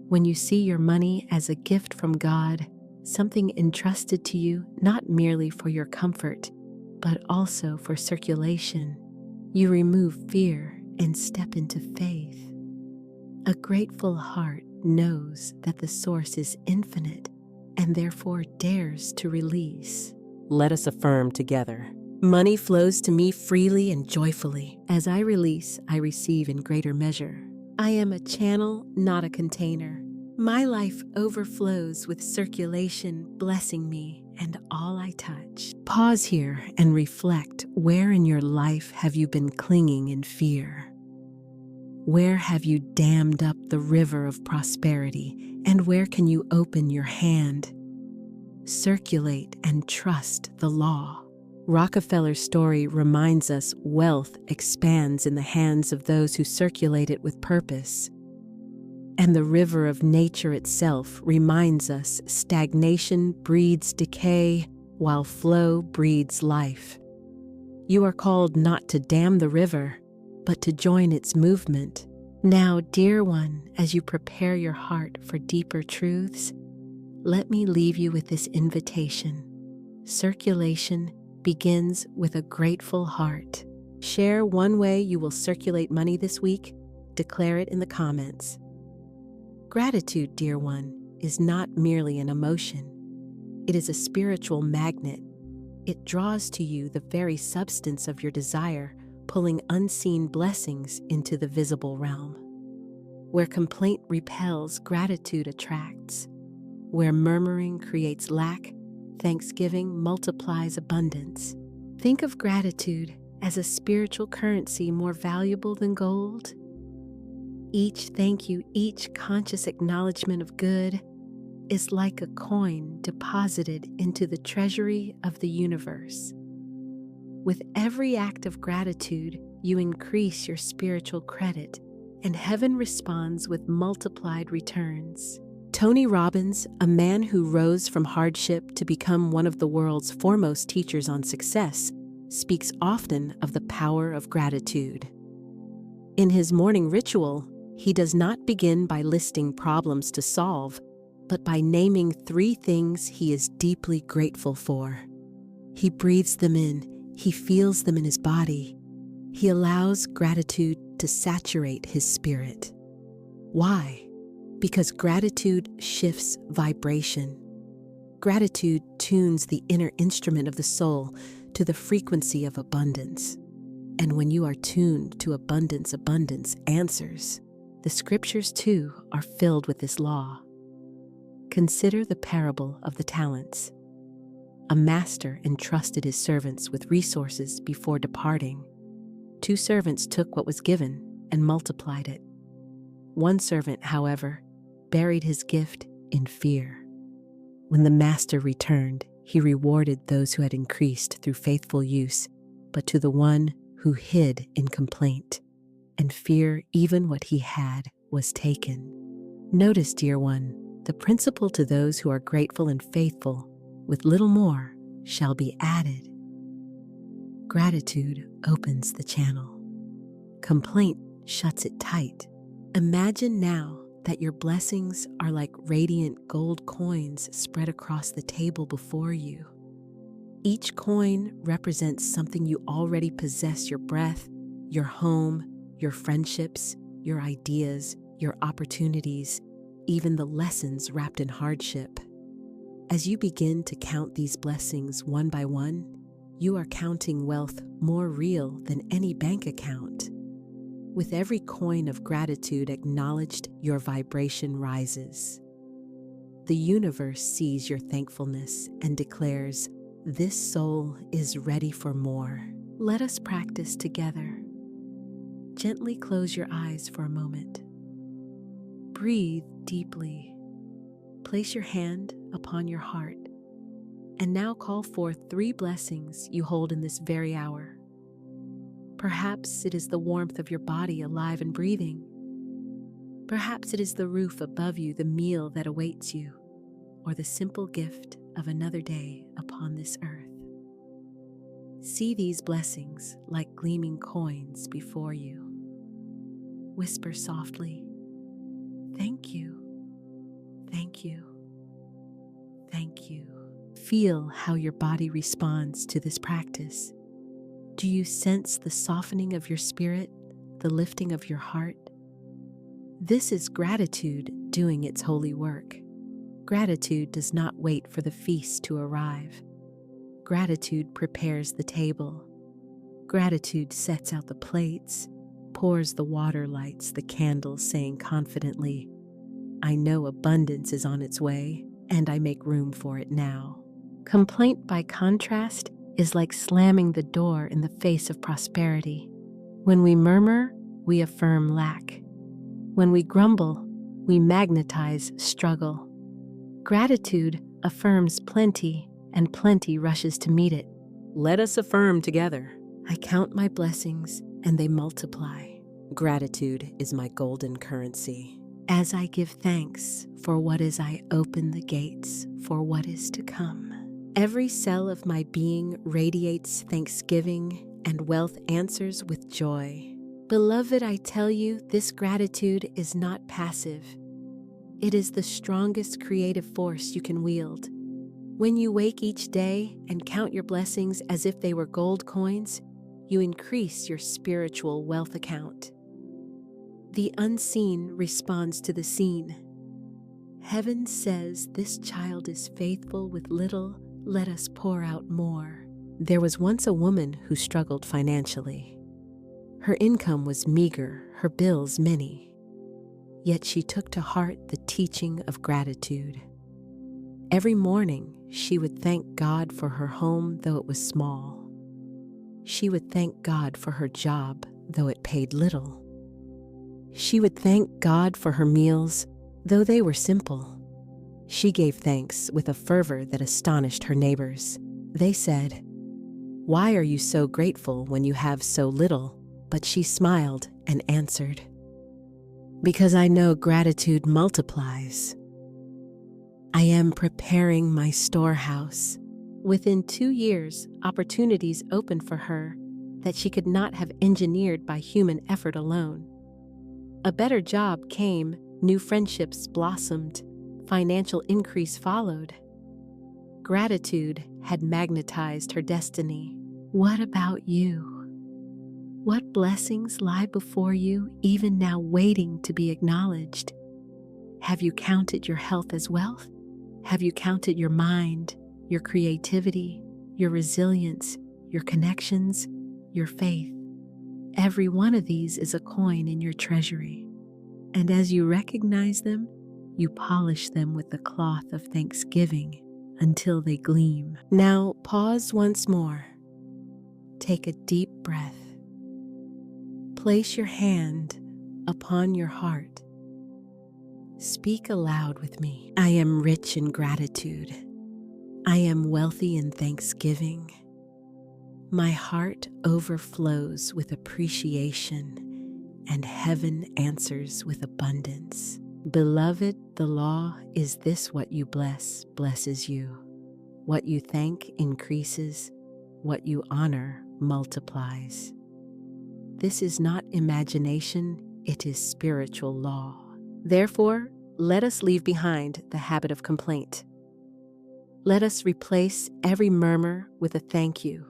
When you see your money as a gift from God, something entrusted to you not merely for your comfort, but also for circulation, you remove fear and step into faith. A grateful heart knows that the source is infinite and therefore dares to release. Let us affirm together. Money flows to me freely and joyfully. As I release, I receive in greater measure. I am a channel, not a container. My life overflows with circulation, blessing me and all I touch. Pause here and reflect. Where in your life have you been clinging in fear? Where have you dammed up the river of prosperity? And where can you open your hand? Circulate and trust the law. Rockefeller's story reminds us wealth expands in the hands of those who circulate it with purpose. And the river of nature itself reminds us stagnation breeds decay, while flow breeds life. You are called not to dam the river, but to join its movement. Now, dear one, as you prepare your heart for deeper truths, let me leave you with this invitation. Circulation begins with a grateful heart. Share one way you will circulate money this week. Declare it in the comments. Gratitude, dear one, is not merely an emotion. It is a spiritual magnet. It draws to you the very substance of your desire, pulling unseen blessings into the visible realm. Where complaint repels, gratitude attracts. Where murmuring creates lack, thanksgiving multiplies abundance. Think of gratitude as a spiritual currency more valuable than gold. Each thank you, each conscious acknowledgement of good is like a coin deposited into the treasury of the universe. With every act of gratitude, you increase your spiritual credit, and heaven responds with multiplied returns. Tony Robbins, a man who rose from hardship to become one of the world's foremost teachers on success, speaks often of the power of gratitude. In his morning ritual, he does not begin by listing problems to solve, but by naming 3 things he is deeply grateful for. He breathes them in, he feels them in his body. He allows gratitude to saturate his spirit. Why? Because gratitude shifts vibration. Gratitude tunes the inner instrument of the soul to the frequency of abundance. And when you are tuned to abundance answers. The scriptures, too, are filled with this law. Consider the parable of the talents. A master entrusted his servants with resources before departing. 2 servants took what was given and multiplied it. 1 servant, however, buried his gift in fear. When the master returned, he rewarded those who had increased through faithful use but to the one who hid in complaint and fear even what he had was taken. Notice, dear one, the principle to those who are grateful and faithful, with little more, shall be added. Gratitude opens the channel. Complaint shuts it tight. Imagine now that your blessings are like radiant gold coins spread across the table before you. Each coin represents something you already possess: your breath, your home, your friendships, your ideas, your opportunities, even the lessons wrapped in hardship. As you begin to count these blessings one by one, you are counting wealth more real than any bank account. With every coin of gratitude acknowledged, your vibration rises. The universe sees your thankfulness and declares, "This soul is ready for more." Let us practice together. Gently close your eyes for a moment. Breathe deeply. Place your hand upon your heart. And now call forth 3 blessings you hold in this very hour. Perhaps it is the warmth of your body alive and breathing. Perhaps it is the roof above you, the meal that awaits you, or the simple gift of another day upon this earth. See these blessings like gleaming coins before you. Whisper softly, "Thank you, thank you, thank you." Feel how your body responds to this practice. Do you sense the softening of your spirit, the lifting of your heart? This is gratitude doing its holy work. Gratitude does not wait for the feast to arrive. Gratitude prepares the table. Gratitude sets out the plates, pours the water, lights the candles, saying confidently, "I know abundance is on its way, and I make room for it now." Complaint, by contrast, is like slamming the door in the face of prosperity. When we murmur, we affirm lack. When we grumble, we magnetize struggle. Gratitude affirms plenty, and plenty rushes to meet it. Let us affirm together. I count my blessings, and they multiply. Gratitude is my golden currency. As I give thanks for what is, I open the gates for what is to come. Every cell of my being radiates thanksgiving, and wealth answers with joy. Beloved, I tell you, this gratitude is not passive. It is the strongest creative force you can wield. When you wake each day and count your blessings as if they were gold coins, you increase your spiritual wealth account. The unseen responds to the seen. Heaven says, "This child is faithful with little. Let us pour out more." There was once a woman who struggled financially. Her income was meager, her bills many. Yet she took to heart the teaching of gratitude. Every morning, she would thank God for her home, though it was small. She would thank God for her job, though it paid little. She would thank God for her meals, though they were simple. She gave thanks with a fervor that astonished her neighbors. They said, "Why are you so grateful when you have so little?" But she smiled and answered, "Because I know gratitude multiplies. I am preparing my storehouse." Within 2 years, opportunities opened for her that she could not have engineered by human effort alone. A better job came, new friendships blossomed, financial increase followed. Gratitude had magnetized her destiny. What about you? What blessings lie before you, even now waiting to be acknowledged? Have you counted your health as wealth? Have you counted your mind, your creativity, your resilience, your connections, your faith? Every one of these is a coin in your treasury. And as you recognize them, you polish them with the cloth of thanksgiving until they gleam. Now pause once more. Take a deep breath. Place your hand upon your heart. Speak aloud with me. I am rich in gratitude. I am wealthy in thanksgiving. My heart overflows with appreciation, and heaven answers with abundance. Beloved, the law is this: what you bless blesses you. What you thank increases, what you honor multiplies. This is not imagination, it is spiritual law. Therefore, let us leave behind the habit of complaint. Let us replace every murmur with a thank you.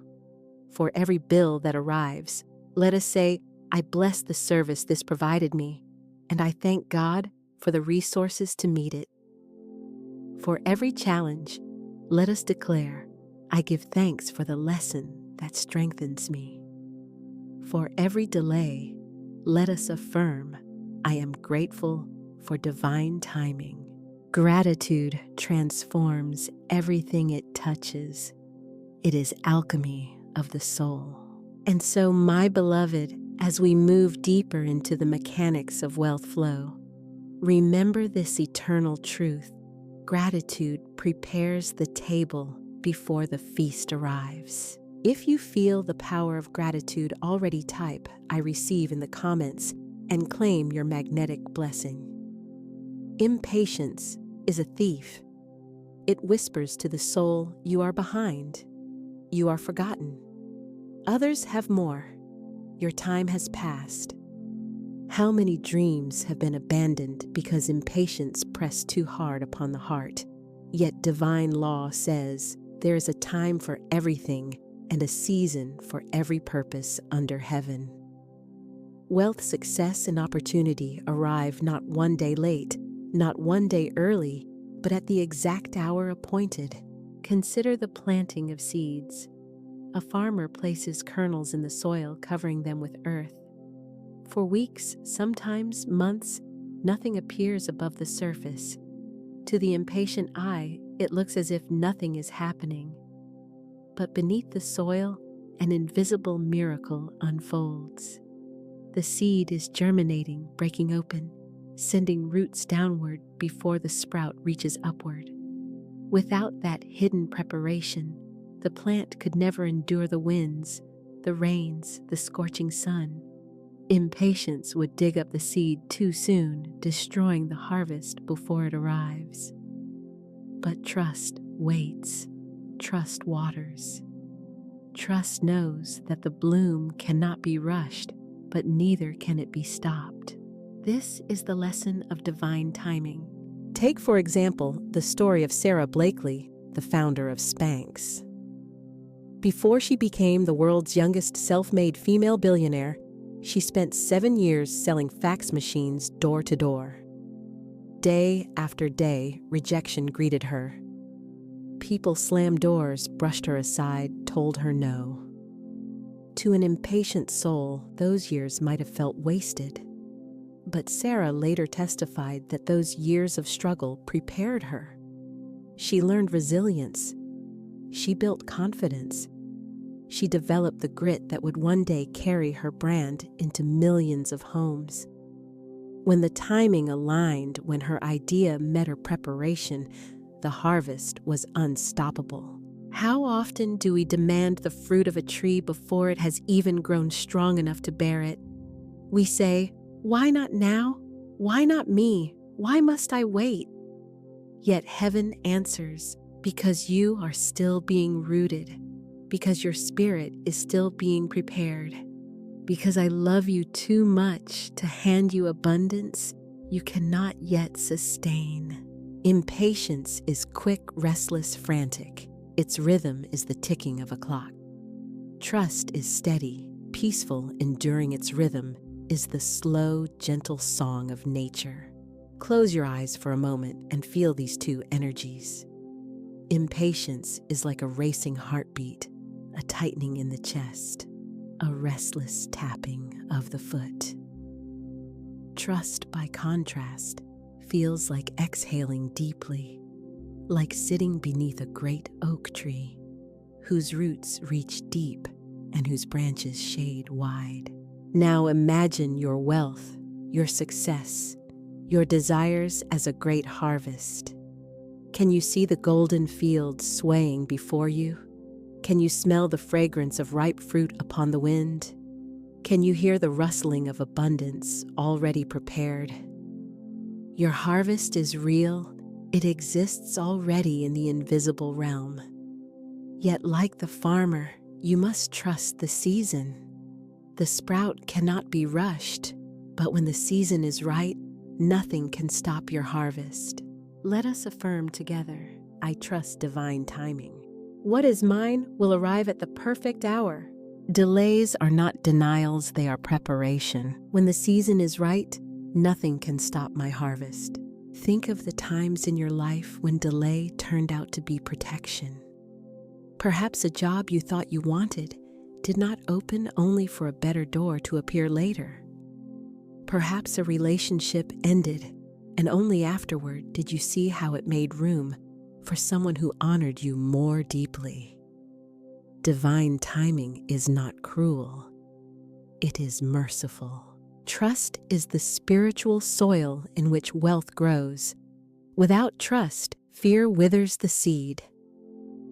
For every bill that arrives, let us say, I bless the service this provided me, and I thank God for the resources to meet it. For every challenge, let us declare, I give thanks for the lesson that strengthens me. For every delay, let us affirm, I am grateful for divine timing. Gratitude transforms everything it touches. It is alchemy of the soul. And so, my beloved, as we move deeper into the mechanics of wealth flow, remember this eternal truth. Gratitude prepares the table before the feast arrives. If you feel the power of gratitude already, type I receive in the comments and claim your magnetic blessing. Impatience is a thief. It whispers to the soul, you are behind. You are forgotten. Others have more. Your time has passed. How many dreams have been abandoned because impatience pressed too hard upon the heart? Yet divine law says there is a time for everything and a season for every purpose under heaven. Wealth, success, and opportunity arrive not one day late, not one day early, but at the exact hour appointed. Consider the planting of seeds. A farmer places kernels in the soil, covering them with earth. For weeks, sometimes months, nothing appears above the surface. To the impatient eye, it looks as if nothing is happening. But beneath the soil, an invisible miracle unfolds. The seed is germinating, breaking open, sending roots downward before the sprout reaches upward. Without that hidden preparation, the plant could never endure the winds, the rains, the scorching sun. Impatience would dig up the seed too soon, destroying the harvest before it arrives. But trust waits. Trust waters. Trust knows that the bloom cannot be rushed, but neither can it be stopped. This is the lesson of divine timing. Take, for example, the story of Sarah Blakely, the founder of Spanx. Before she became the world's youngest self-made female billionaire, she spent 7 years selling fax machines door to door. Day after day, rejection greeted her. People slammed doors, brushed her aside, told her no. To an impatient soul, those years might have felt wasted. But Sarah later testified that those years of struggle prepared her. She learned resilience. She built confidence. She developed the grit that would one day carry her brand into millions of homes. When the timing aligned, when her idea met her preparation, the harvest was unstoppable. How often do we demand the fruit of a tree before it has even grown strong enough to bear it? We say, why not now? Why not me? Why must I wait? Yet heaven answers, because you are still being rooted, because your spirit is still being prepared, because I love you too much to hand you abundance you cannot yet sustain. Impatience is quick, restless, frantic. Its rhythm is the ticking of a clock. Trust is steady, peaceful, enduring. Its rhythm is the slow, gentle song of nature. Close your eyes for a moment and feel these two energies. Impatience is like a racing heartbeat, a tightening in the chest, a restless tapping of the foot. Trust, by contrast, feels like exhaling deeply, like sitting beneath a great oak tree, whose roots reach deep and whose branches shade wide. Now imagine your wealth, your success, your desires as a great harvest. Can you see the golden fields swaying before you? Can you smell the fragrance of ripe fruit upon the wind? Can you hear the rustling of abundance already prepared? Your harvest is real. It exists already in the invisible realm. Yet, like the farmer, you must trust the season. The sprout cannot be rushed, but when the season is right, nothing can stop your harvest. Let us affirm together, I trust divine timing. What is mine will arrive at the perfect hour. Delays are not denials, they are preparation. When the season is right, nothing can stop my harvest. Think of the times in your life when delay turned out to be protection. Perhaps a job you thought you wanted did not open only for a better door to appear later. Perhaps a relationship ended, and only afterward did you see how it made room for someone who honored you more deeply. Divine timing is not cruel. It is merciful. Trust is the spiritual soil in which wealth grows. Without trust, fear withers the seed.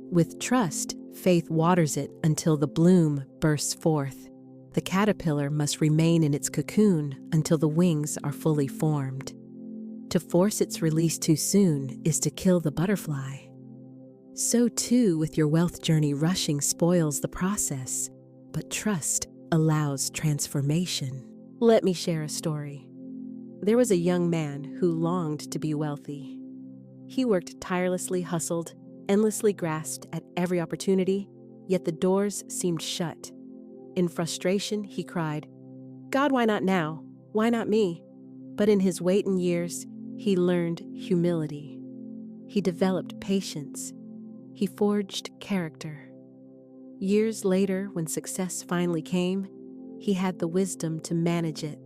With trust, faith waters it until the bloom bursts forth. The caterpillar must remain in its cocoon until the wings are fully formed. To force its release too soon is to kill the butterfly. So too with your wealth journey, rushing spoils the process, but trust allows transformation. Let me share a story. There was a young man who longed to be wealthy. He worked tirelessly, hustled, endlessly grasped at every opportunity, yet the doors seemed shut. In frustration, he cried, "God, why not now? Why not me?" But in his wait and years, he learned humility. He developed patience. He forged character. Years later, when success finally came, he had the wisdom to manage it,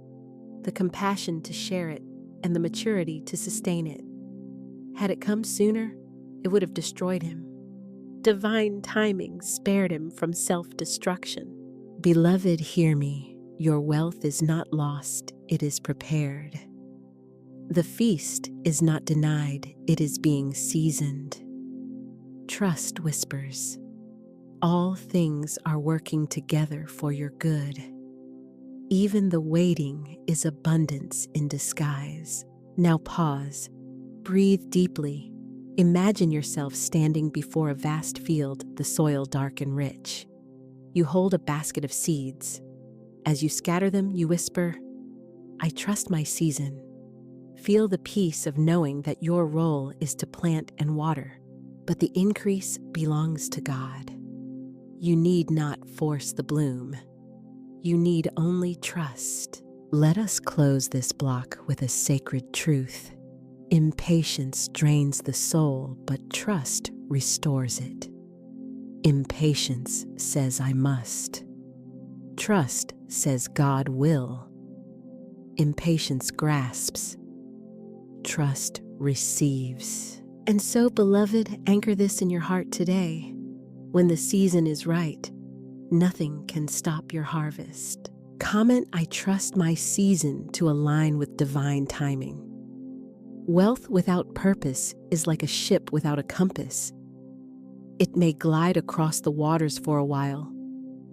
the compassion to share it, and the maturity to sustain it. Had it come sooner, it would have destroyed him. Divine timing spared him from self-destruction. Beloved, hear me. Your wealth is not lost, it is prepared. The feast is not denied, it is being seasoned. Trust whispers, all things are working together for your good. Even the waiting is abundance in disguise. Now pause, breathe deeply. Imagine yourself standing before a vast field, the soil dark and rich. You hold a basket of seeds. As you scatter them, you whisper, I trust my season. Feel the peace of knowing that your role is to plant and water, but the increase belongs to God. You need not force the bloom. You need only trust. Let us close this block with a sacred truth. Impatience drains the soul, but trust restores it. Impatience says I must. Trust says God will. Impatience grasps. Trust receives. And so, beloved, anchor this in your heart today. When the season is right, nothing can stop your harvest. Comment, I trust my season to align with divine timing. Wealth without purpose is like a ship without a compass. It may glide across the waters for a while,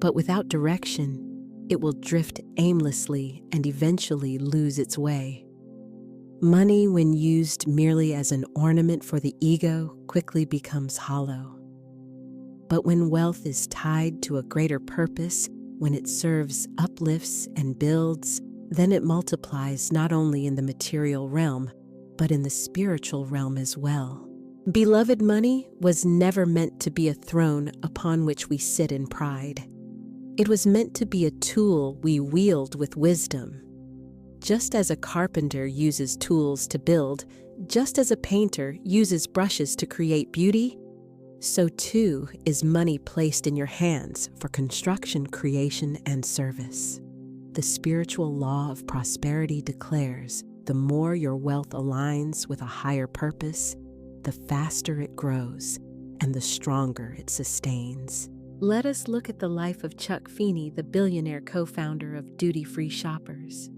but without direction, it will drift aimlessly and eventually lose its way. Money, when used merely as an ornament for the ego, quickly becomes hollow. But when wealth is tied to a greater purpose, when it serves, uplifts, and builds, then it multiplies not only in the material realm, but in the spiritual realm as well. Beloved, money was never meant to be a throne upon which we sit in pride. It was meant to be a tool we wield with wisdom. Just as a carpenter uses tools to build, just as a painter uses brushes to create beauty, so too is money placed in your hands for construction, creation, and service. The spiritual law of prosperity declares, the more your wealth aligns with a higher purpose, the faster it grows and the stronger it sustains. Let us look at the life of Chuck Feeney, the billionaire co-founder of duty-free shoppers.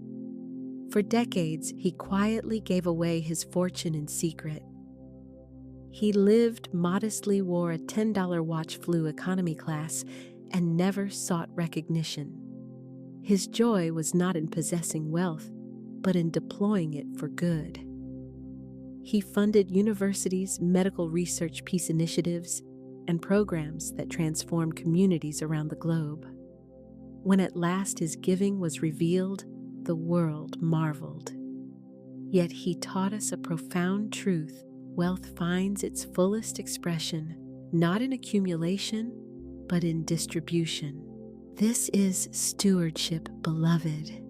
For decades, he quietly gave away his fortune in secret. He lived modestly, wore a $10 watch, flew economy class, and never sought recognition. His joy was not in possessing wealth, but in deploying it for good. He funded universities, medical research, peace initiatives, and programs that transformed communities around the globe. When at last his giving was revealed, the world marveled. Yet he taught us a profound truth: wealth finds its fullest expression not in accumulation, but in distribution. This is stewardship, beloved.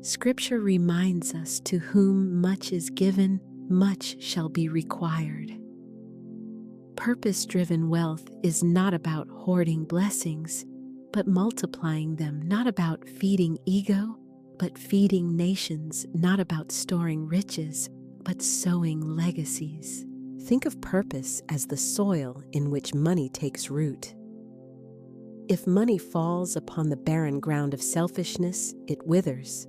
Scripture reminds us, to whom much is given, much shall be required. Purpose-driven wealth is not about hoarding blessings, but multiplying them, not about feeding ego, but feeding nations, not about storing riches, but sowing legacies. Think of purpose as the soil in which money takes root. If money falls upon the barren ground of selfishness, it withers.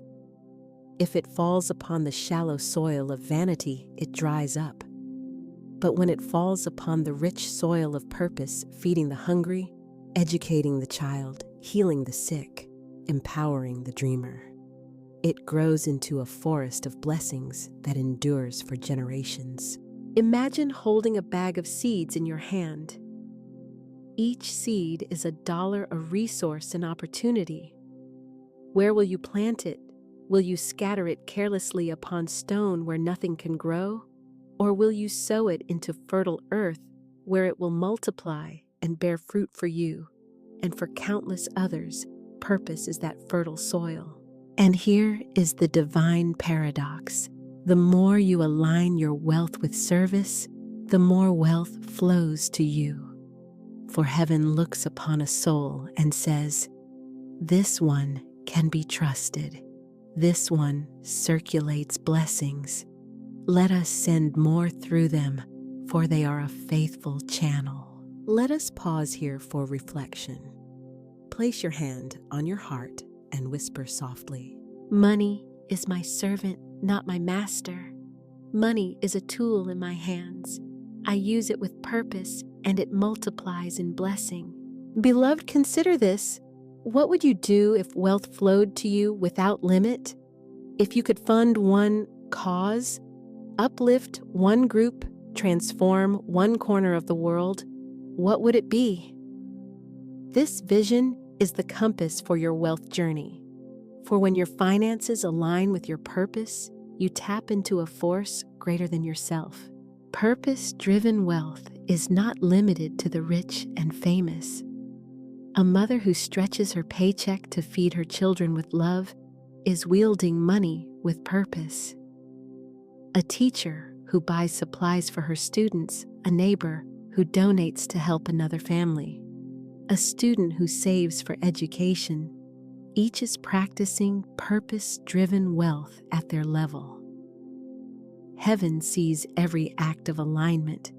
If it falls upon the shallow soil of vanity, it dries up. But when it falls upon the rich soil of purpose, feeding the hungry, educating the child, healing the sick, empowering the dreamer, it grows into a forest of blessings that endures for generations. Imagine holding a bag of seeds in your hand. Each seed is $1, a resource, an opportunity. Where will you plant it? Will you scatter it carelessly upon stone where nothing can grow? Or will you sow it into fertile earth where it will multiply and bear fruit for you and for countless others? Purpose is that fertile soil. And here is the divine paradox. The more you align your wealth with service, the more wealth flows to you. For heaven looks upon a soul and says, "This one can be trusted. This one circulates blessings. Let us send more through them, for they are a faithful channel." Let us pause here for reflection. Place your hand on your heart and whisper softly, Money is my servant, not my master. Money is a tool in my hands. I use it with purpose, and it multiplies in blessing. Beloved, consider this. What would you do if wealth flowed to you without limit? If you could fund one cause, uplift one group, transform one corner of the world, what would it be? This vision is the compass for your wealth journey. For when your finances align with your purpose, you tap into a force greater than yourself. Purpose-driven wealth is not limited to the rich and famous. A mother who stretches her paycheck to feed her children with love is wielding money with purpose. A teacher who buys supplies for her students, a neighbor who donates to help another family, a student who saves for education, each is practicing purpose-driven wealth at their level. Heaven sees every act of alignment,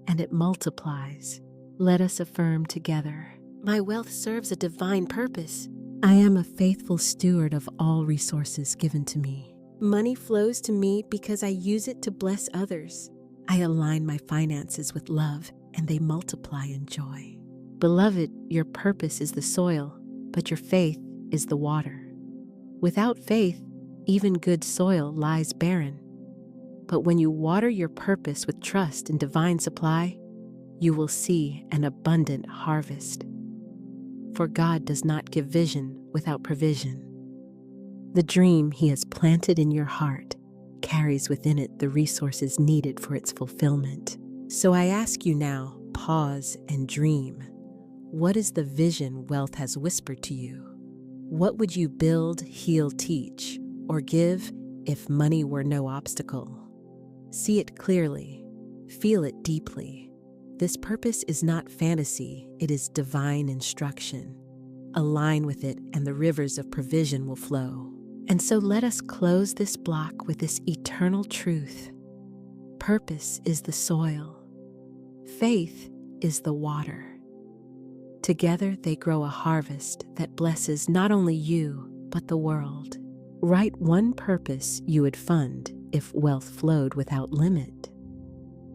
and it multiplies. Let us affirm together, my wealth serves a divine purpose. I am a faithful steward of all resources given to me. Money flows to me because I use it to bless others. I align my finances with love, and they multiply in joy. Beloved, your purpose is the soil, but your faith is the water. Without faith, even good soil lies barren. But when you water your purpose with trust and divine supply, you will see an abundant harvest. For God does not give vision without provision. The dream He has planted in your heart carries within it the resources needed for its fulfillment. So I ask you now, pause and dream. What is the vision wealth has whispered to you? What would you build, heal, teach, or give if money were no obstacle? See it clearly. Feel it deeply. This purpose is not fantasy, it is divine instruction. Align with it, and the rivers of provision will flow. And so let us close this block with this eternal truth. Purpose is the soil. Faith is the water. Together they grow a harvest that blesses not only you, but the world. Write one purpose you would fund if wealth flowed without limit.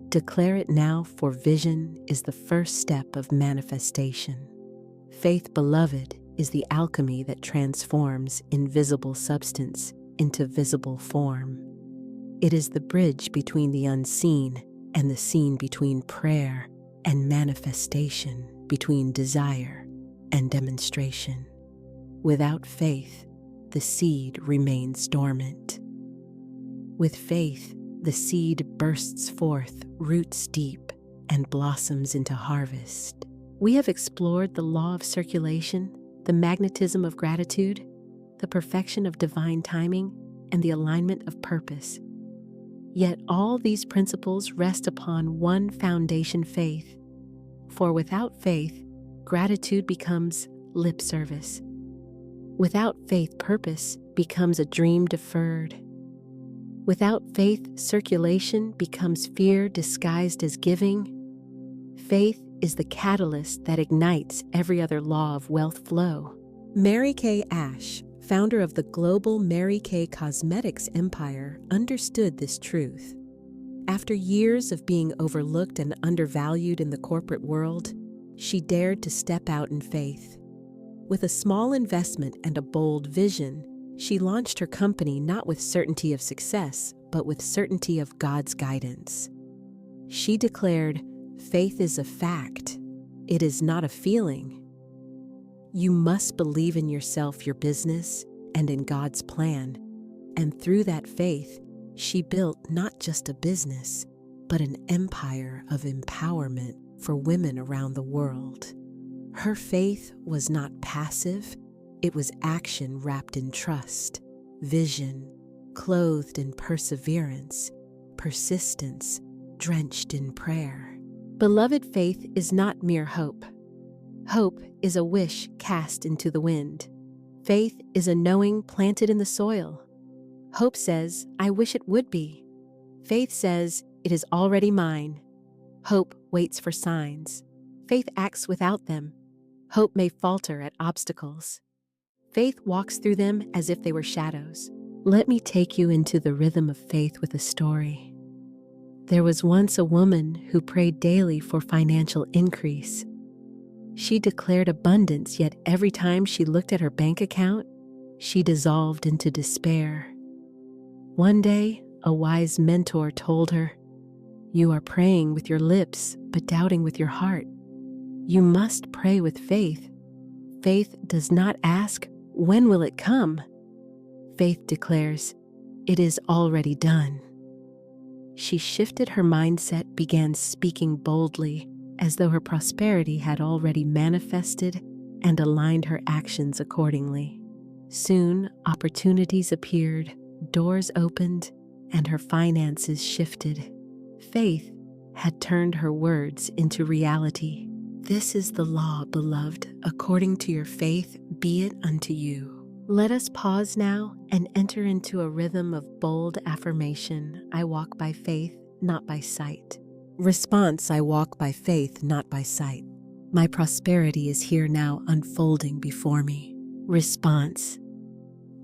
Declare it now, for vision is the first step of manifestation. Faith, beloved, is the alchemy that transforms invisible substance into visible form. It is the bridge between the unseen and the seen, between prayer and manifestation, between desire and demonstration. Without faith, the seed remains dormant. With faith, the seed bursts forth, roots deep, and blossoms into harvest. We have explored the law of circulation, the magnetism of gratitude, the perfection of divine timing, and the alignment of purpose. Yet all these principles rest upon one foundation: faith. For without faith, gratitude becomes lip service. Without faith, purpose becomes a dream deferred. Without faith, circulation becomes fear disguised as giving. Faith is the catalyst that ignites every other law of wealth flow. Mary Kay Ash, founder of the global Mary Kay Cosmetics empire, understood this truth. After years of being overlooked and undervalued in the corporate world, she dared to step out in faith. With a small investment and a bold vision, she launched her company not with certainty of success, but with certainty of God's guidance. She declared, "Faith is a fact. It is not a feeling." You must believe in yourself, your business, and in God's plan. And through that faith, she built not just a business, but an empire of empowerment for women around the world. Her faith was not passive. It was action wrapped in trust, vision, clothed in perseverance, persistence, drenched in prayer. Beloved, faith is not mere hope. Hope is a wish cast into the wind. Faith is a knowing planted in the soil. Hope says, "I wish it would be." Faith says, "It is already mine." Hope waits for signs. Faith acts without them. Hope may falter at obstacles. Faith walks through them as if they were shadows. Let me take you into the rhythm of faith with a story. There was once a woman who prayed daily for financial increase. She declared abundance, yet every time she looked at her bank account, she dissolved into despair. One day, a wise mentor told her, "You are praying with your lips, but doubting with your heart. You must pray with faith. Faith does not ask, 'When will it come?' Faith declares, 'It is already done.'" She shifted her mindset, began speaking boldly, as though her prosperity had already manifested, and aligned her actions accordingly. Soon, opportunities appeared, doors opened, and her finances shifted. Faith had turned her words into reality. This is the law, beloved. According to your faith, be it unto you. Let us pause now and enter into a rhythm of bold affirmation. I walk by faith, not by sight. Response: I walk by faith, not by sight. My prosperity is here now, unfolding before me. Response: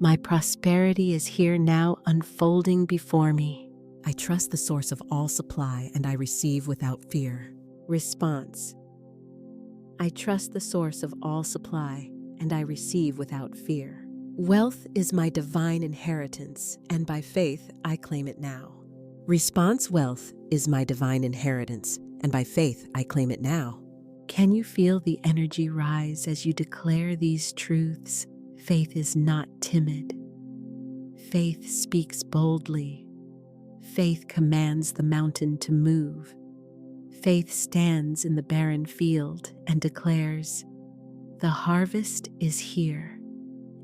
my prosperity is here now, unfolding before me. I trust the source of all supply, and I receive without fear. Response: I trust the source of all supply, and I receive without fear. Wealth is my divine inheritance, and by faith I claim it now. Response: wealth is my divine inheritance, and by faith I claim it now. Can you feel the energy rise as you declare these truths? Faith is not timid. Faith speaks boldly. Faith commands the mountain to move. Faith stands in the barren field and declares, "The harvest is here,"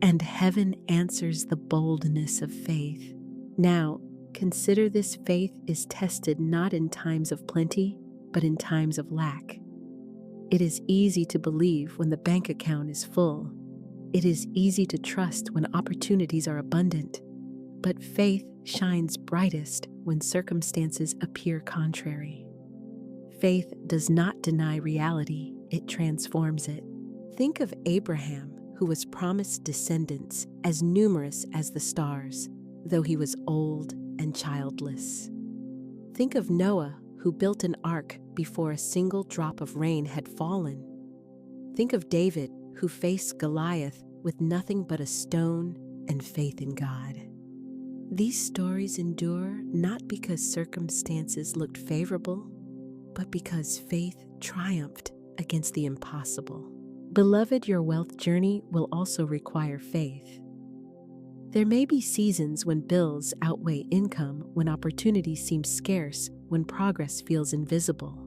and heaven answers the boldness of faith. Now, consider this: faith is tested not in times of plenty, but in times of lack. It is easy to believe when the bank account is full. It is easy to trust when opportunities are abundant. But faith shines brightest when circumstances appear contrary. Faith does not deny reality, it transforms it. Think of Abraham, who was promised descendants as numerous as the stars, though he was old and childless. Think of Noah, who built an ark before a single drop of rain had fallen. Think of David, who faced Goliath with nothing but a stone and faith in God. These stories endure not because circumstances looked favorable, but because faith triumphed against the impossible. Beloved, your wealth journey will also require faith. There may be seasons when bills outweigh income, when opportunity seems scarce, when progress feels invisible.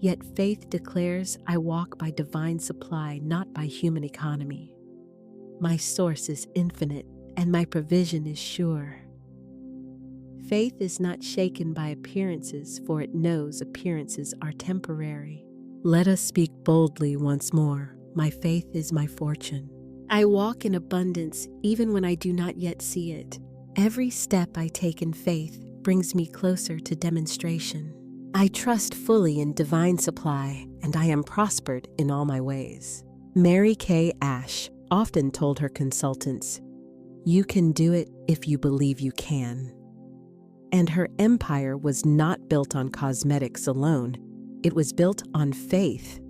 Yet faith declares, I walk by divine supply, not by human economy. My source is infinite, and my provision is sure. Faith is not shaken by appearances, for it knows appearances are temporary. Let us speak boldly once more. My faith is my fortune. I walk in abundance even when I do not yet see it. Every step I take in faith brings me closer to demonstration. I trust fully in divine supply, and I am prospered in all my ways. Mary Kay Ash often told her consultants, "You can do it if you believe you can." And her empire was not built on cosmetics alone. It was built on faith.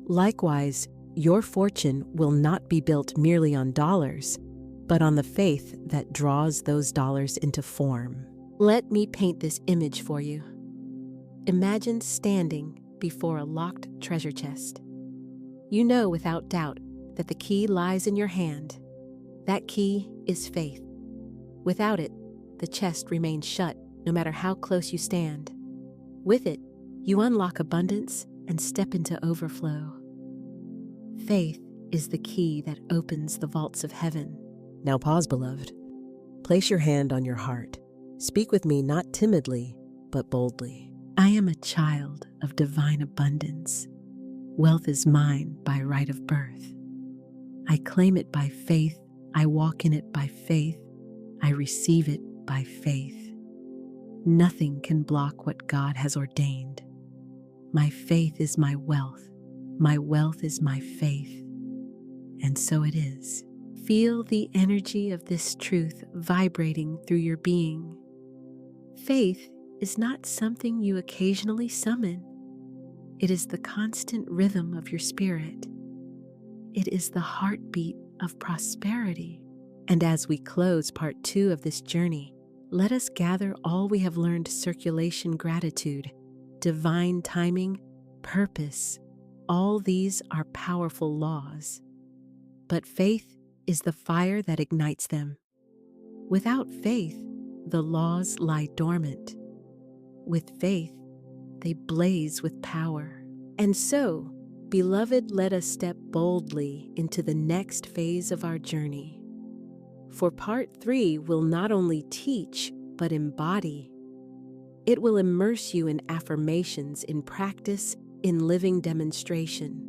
Likewise, your fortune will not be built merely on dollars, but on the faith that draws those dollars into form. Let me paint this image for you. Imagine standing before a locked treasure chest. You know without doubt that the key lies in your hand. That key is faith. Without it, the chest remains shut no matter how close you stand. With it, you unlock abundance and step into overflow. Faith is the key that opens the vaults of heaven. Now pause, beloved. Place your hand on your heart. Speak with me not timidly, but boldly. I am a child of divine abundance. Wealth is mine by right of birth. I claim it by faith. I walk in it by faith. I receive it by faith. Nothing can block what God has ordained. My faith is my wealth. My wealth is my faith. And so it is. Feel the energy of this truth vibrating through your being. Faith is not something you occasionally summon. It is the constant rhythm of your spirit. It is the heartbeat of prosperity. And as we close part 2 of this journey, let us gather all we have learned: circulation, gratitude, divine timing, purpose. All these are powerful laws. But faith is the fire that ignites them. Without faith, the laws lie dormant. With faith, they blaze with power. And so, beloved, let us step boldly into the next phase of our journey. For part 3 will not only teach, but embody. It will immerse you in affirmations, in practice, in living demonstration.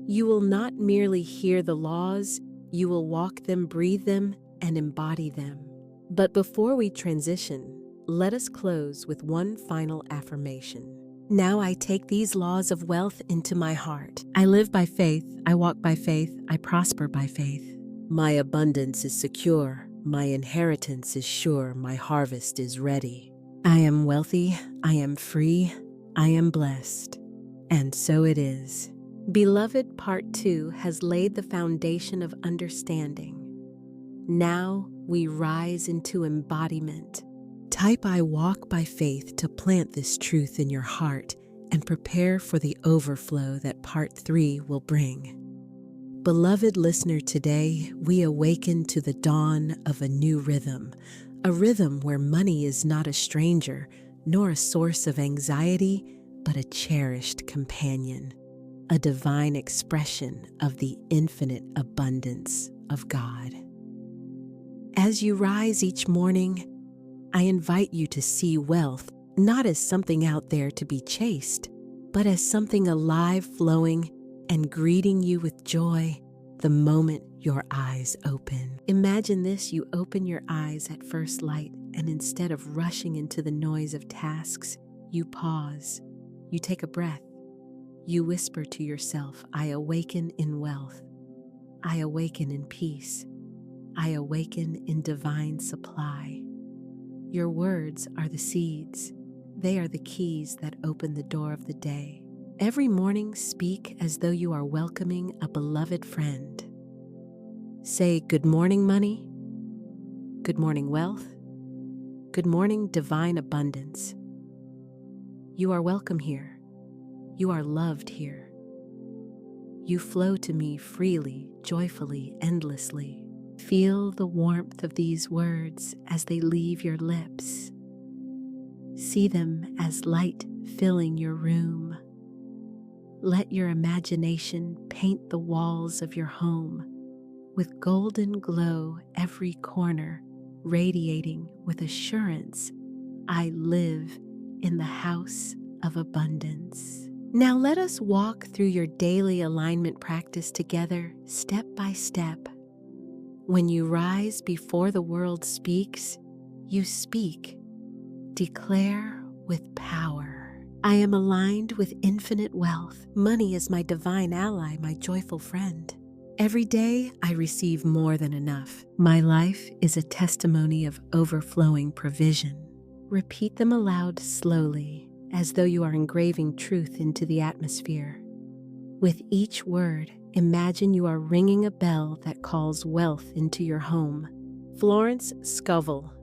You will not merely hear the laws, you will walk them, breathe them, and embody them. But before we transition, let us close with one final affirmation. Now I take these laws of wealth into my heart. I live by faith, I walk by faith, I prosper by faith. My abundance is secure, my inheritance is sure, my harvest is ready. I am wealthy, I am free, I am blessed. And so it is. Beloved, part 2 has laid the foundation of understanding. Now we rise into embodiment. Type I walk by faith to plant this truth in your heart and prepare for the overflow that part 3 will bring. Beloved listener, today we awaken to the dawn of a new rhythm, a rhythm where money is not a stranger, nor a source of anxiety, but a cherished companion, a divine expression of the infinite abundance of God. As you rise each morning, I invite you to see wealth not as something out there to be chased, but as something alive, flowing, and greeting you with joy the moment your eyes open. Imagine this: you open your eyes at first light, and instead of rushing into the noise of tasks, you pause. You take a breath. You whisper to yourself, I awaken in wealth. I awaken in peace. I awaken in divine supply. Your words are the seeds. They are the keys that open the door of the day. Every morning, speak as though you are welcoming a beloved friend. Say, "Good morning, money. Good morning, wealth. Good morning, divine abundance. You are welcome here. You are loved here. You flow to me freely, joyfully, endlessly." Feel the warmth of these words as they leave your lips. See them as light filling your room. Let your imagination paint the walls of your home with golden glow, every corner radiating with assurance, "I live in the house of abundance." Now let us walk through your daily alignment practice together, step by step. When you rise before the world speaks, you speak. Declare with power. "I am aligned with infinite wealth. Money is my divine ally, my joyful friend. Every day I receive more than enough. My life is a testimony of overflowing provision." Repeat them aloud slowly, as though you are engraving truth into the atmosphere. With each word, imagine you are ringing a bell that calls wealth into your home. Florence Scovel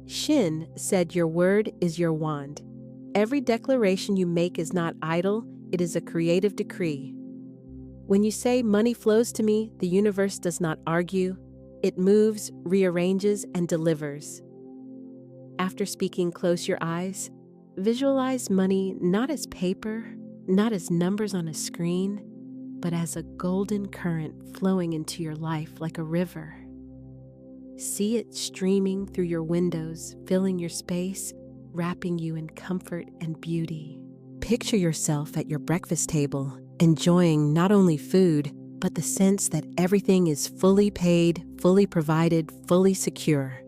Shinn said, "Your word is your wand. Every declaration you make is not idle, it is a creative decree." When you say, "Money flows to me," the universe does not argue. It moves, rearranges, and delivers. After speaking, close your eyes. Visualize money not as paper, not as numbers on a screen, but as a golden current flowing into your life like a river. See it streaming through your windows, filling your space, wrapping you in comfort and beauty. Picture yourself at your breakfast table, enjoying not only food, but the sense that everything is fully paid, fully provided, fully secure.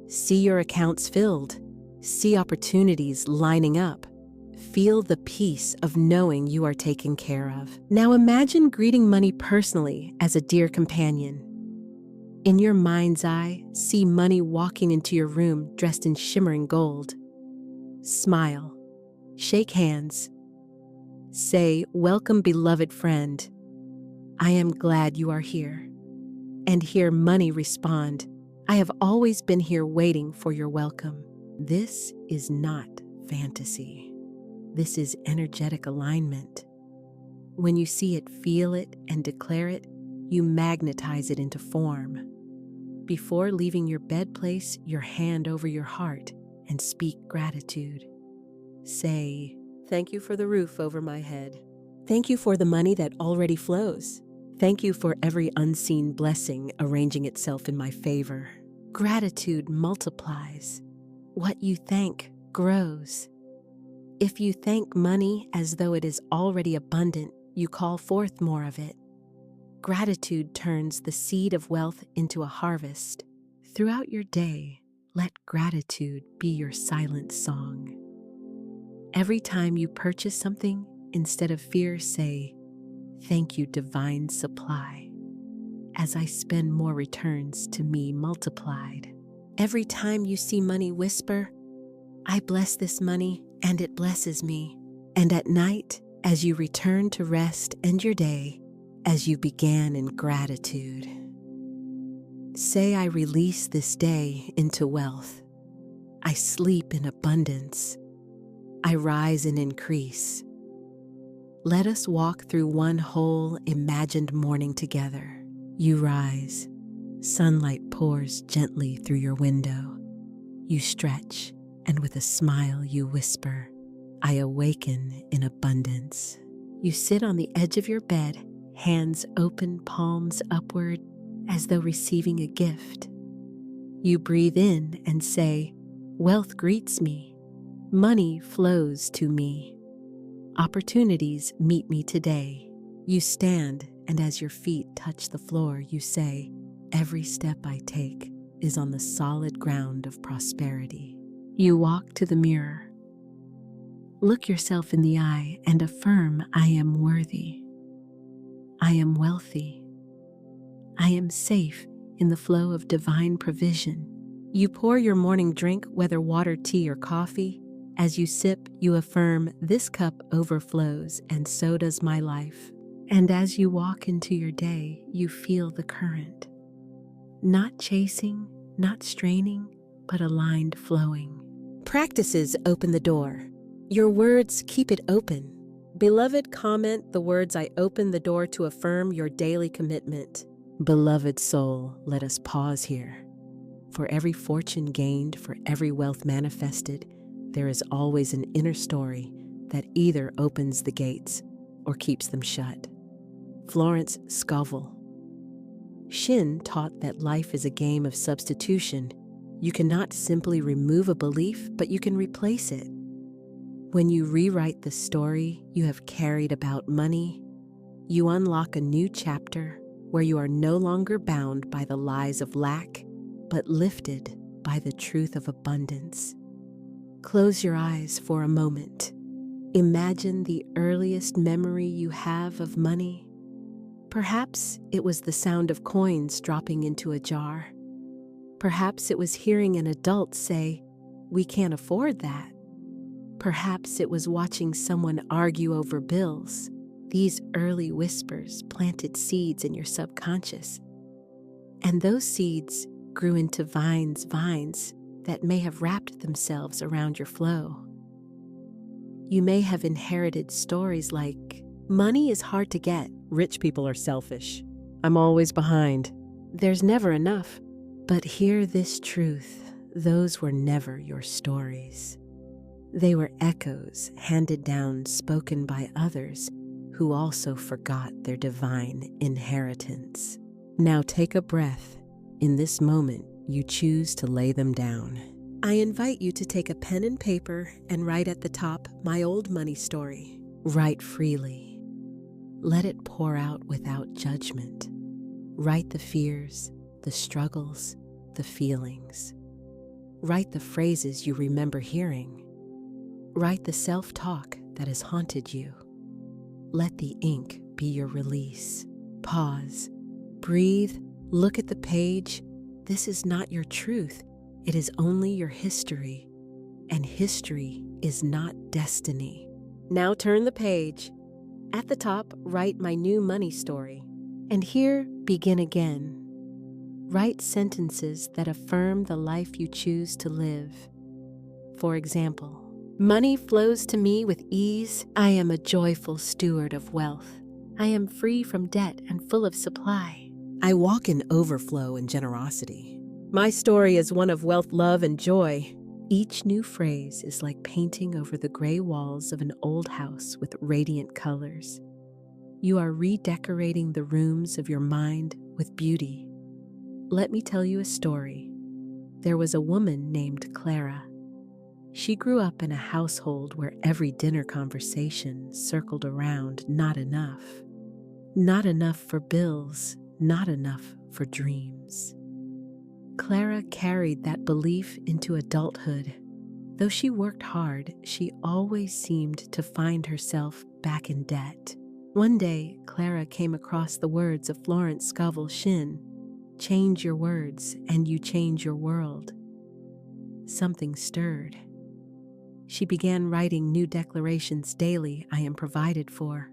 See your accounts filled. See opportunities lining up. Feel the peace of knowing you are taken care of. Now imagine greeting money personally as a dear companion. In your mind's eye, see money walking into your room dressed in shimmering gold. Smile. Shake hands. Say, "Welcome, beloved friend. I am glad you are here." And hear money respond, "I have always been here waiting for your welcome." This is not fantasy. This is energetic alignment. When you see it, feel it, and declare it, you magnetize it into form. Before leaving your bed, place your hand over your heart and speak gratitude. Say, "Thank you for the roof over my head. Thank you for the money that already flows. Thank you for every unseen blessing arranging itself in my favor." Gratitude multiplies. What you thank grows. If you thank money as though it is already abundant, you call forth more of it. Gratitude turns the seed of wealth into a harvest. Throughout your day, let gratitude be your silent song. Every time you purchase something, instead of fear, say, "Thank you, divine supply. As I spend more, returns to me multiplied." Every time you see money, whisper, "I bless this money, and it blesses me." And at night, as you return to rest, end your day as you began in gratitude. Say, "I release this day into wealth. I sleep in abundance. I rise in increase." Let us walk through one whole imagined morning together. You rise. Sunlight pours gently through your window. You stretch, and with a smile you whisper, "I awaken in abundance." You sit on the edge of your bed, hands open, palms upward, as though receiving a gift. You breathe in and say, "Wealth greets me. Money flows to me. Opportunities meet me today." You stand, and as your feet touch the floor, you say, "Every step I take is on the solid ground of prosperity." You walk to the mirror. Look yourself in the eye and affirm, "I am worthy. I am wealthy. I am safe in the flow of divine provision." You pour your morning drink, whether water, tea, or coffee, As you sip, you affirm, "This cup overflows, and so does my life." And as you walk into your day, you feel the current. Not chasing, not straining, but aligned flowing. Practices open the door. Your words keep it open. Beloved, comment the words, "I open the door," to affirm your daily commitment. Beloved soul, let us pause here. For every fortune gained, for every wealth manifested, there is always an inner story that either opens the gates or keeps them shut. Florence Scovel Shinn taught that life is a game of substitution. You cannot simply remove a belief, but you can replace it. When you rewrite the story you have carried about money, you unlock a new chapter where you are no longer bound by the lies of lack, but lifted by the truth of abundance. Close your eyes for a moment. Imagine the earliest memory you have of money. Perhaps it was the sound of coins dropping into a jar. Perhaps it was hearing an adult say, "We can't afford that." Perhaps it was watching someone argue over bills. These early whispers planted seeds in your subconscious. And those seeds grew into vines that may have wrapped themselves around your flow. You may have inherited stories like, "Money is hard to get. Rich people are selfish. I'm always behind. There's never enough." But hear this truth: those were never your stories. They were echoes handed down, spoken by others who also forgot their divine inheritance. Now take a breath. In this moment, you choose to lay them down. I invite you to take a pen and paper and write at the top, "My old money story." Write freely. Let it pour out without judgment. Write the fears, the struggles, the feelings. Write the phrases you remember hearing. Write the self-talk that has haunted you. Let the ink be your release. Pause. Breathe. Look at the page. This is not your truth. It is only your history. And history is not destiny. Now turn the page. At the top, write "My new money story." And here, begin again. Write sentences that affirm the life you choose to live. For example, "Money flows to me with ease. I am a joyful steward of wealth. I am free from debt and full of supply. I walk in overflow and generosity. My story is one of wealth, love, and joy." Each new phrase is like painting over the gray walls of an old house with radiant colors. You are redecorating the rooms of your mind with beauty. Let me tell you a story. There was a woman named Clara. She grew up in a household where every dinner conversation circled around not enough. Not enough for bills, not enough for dreams. Clara carried that belief into adulthood. Though she worked hard, she always seemed to find herself back in debt. One day, Clara came across the words of Florence Scovel Shinn, "Change your words and you change your world." Something stirred. She began writing new declarations daily. "I am provided for.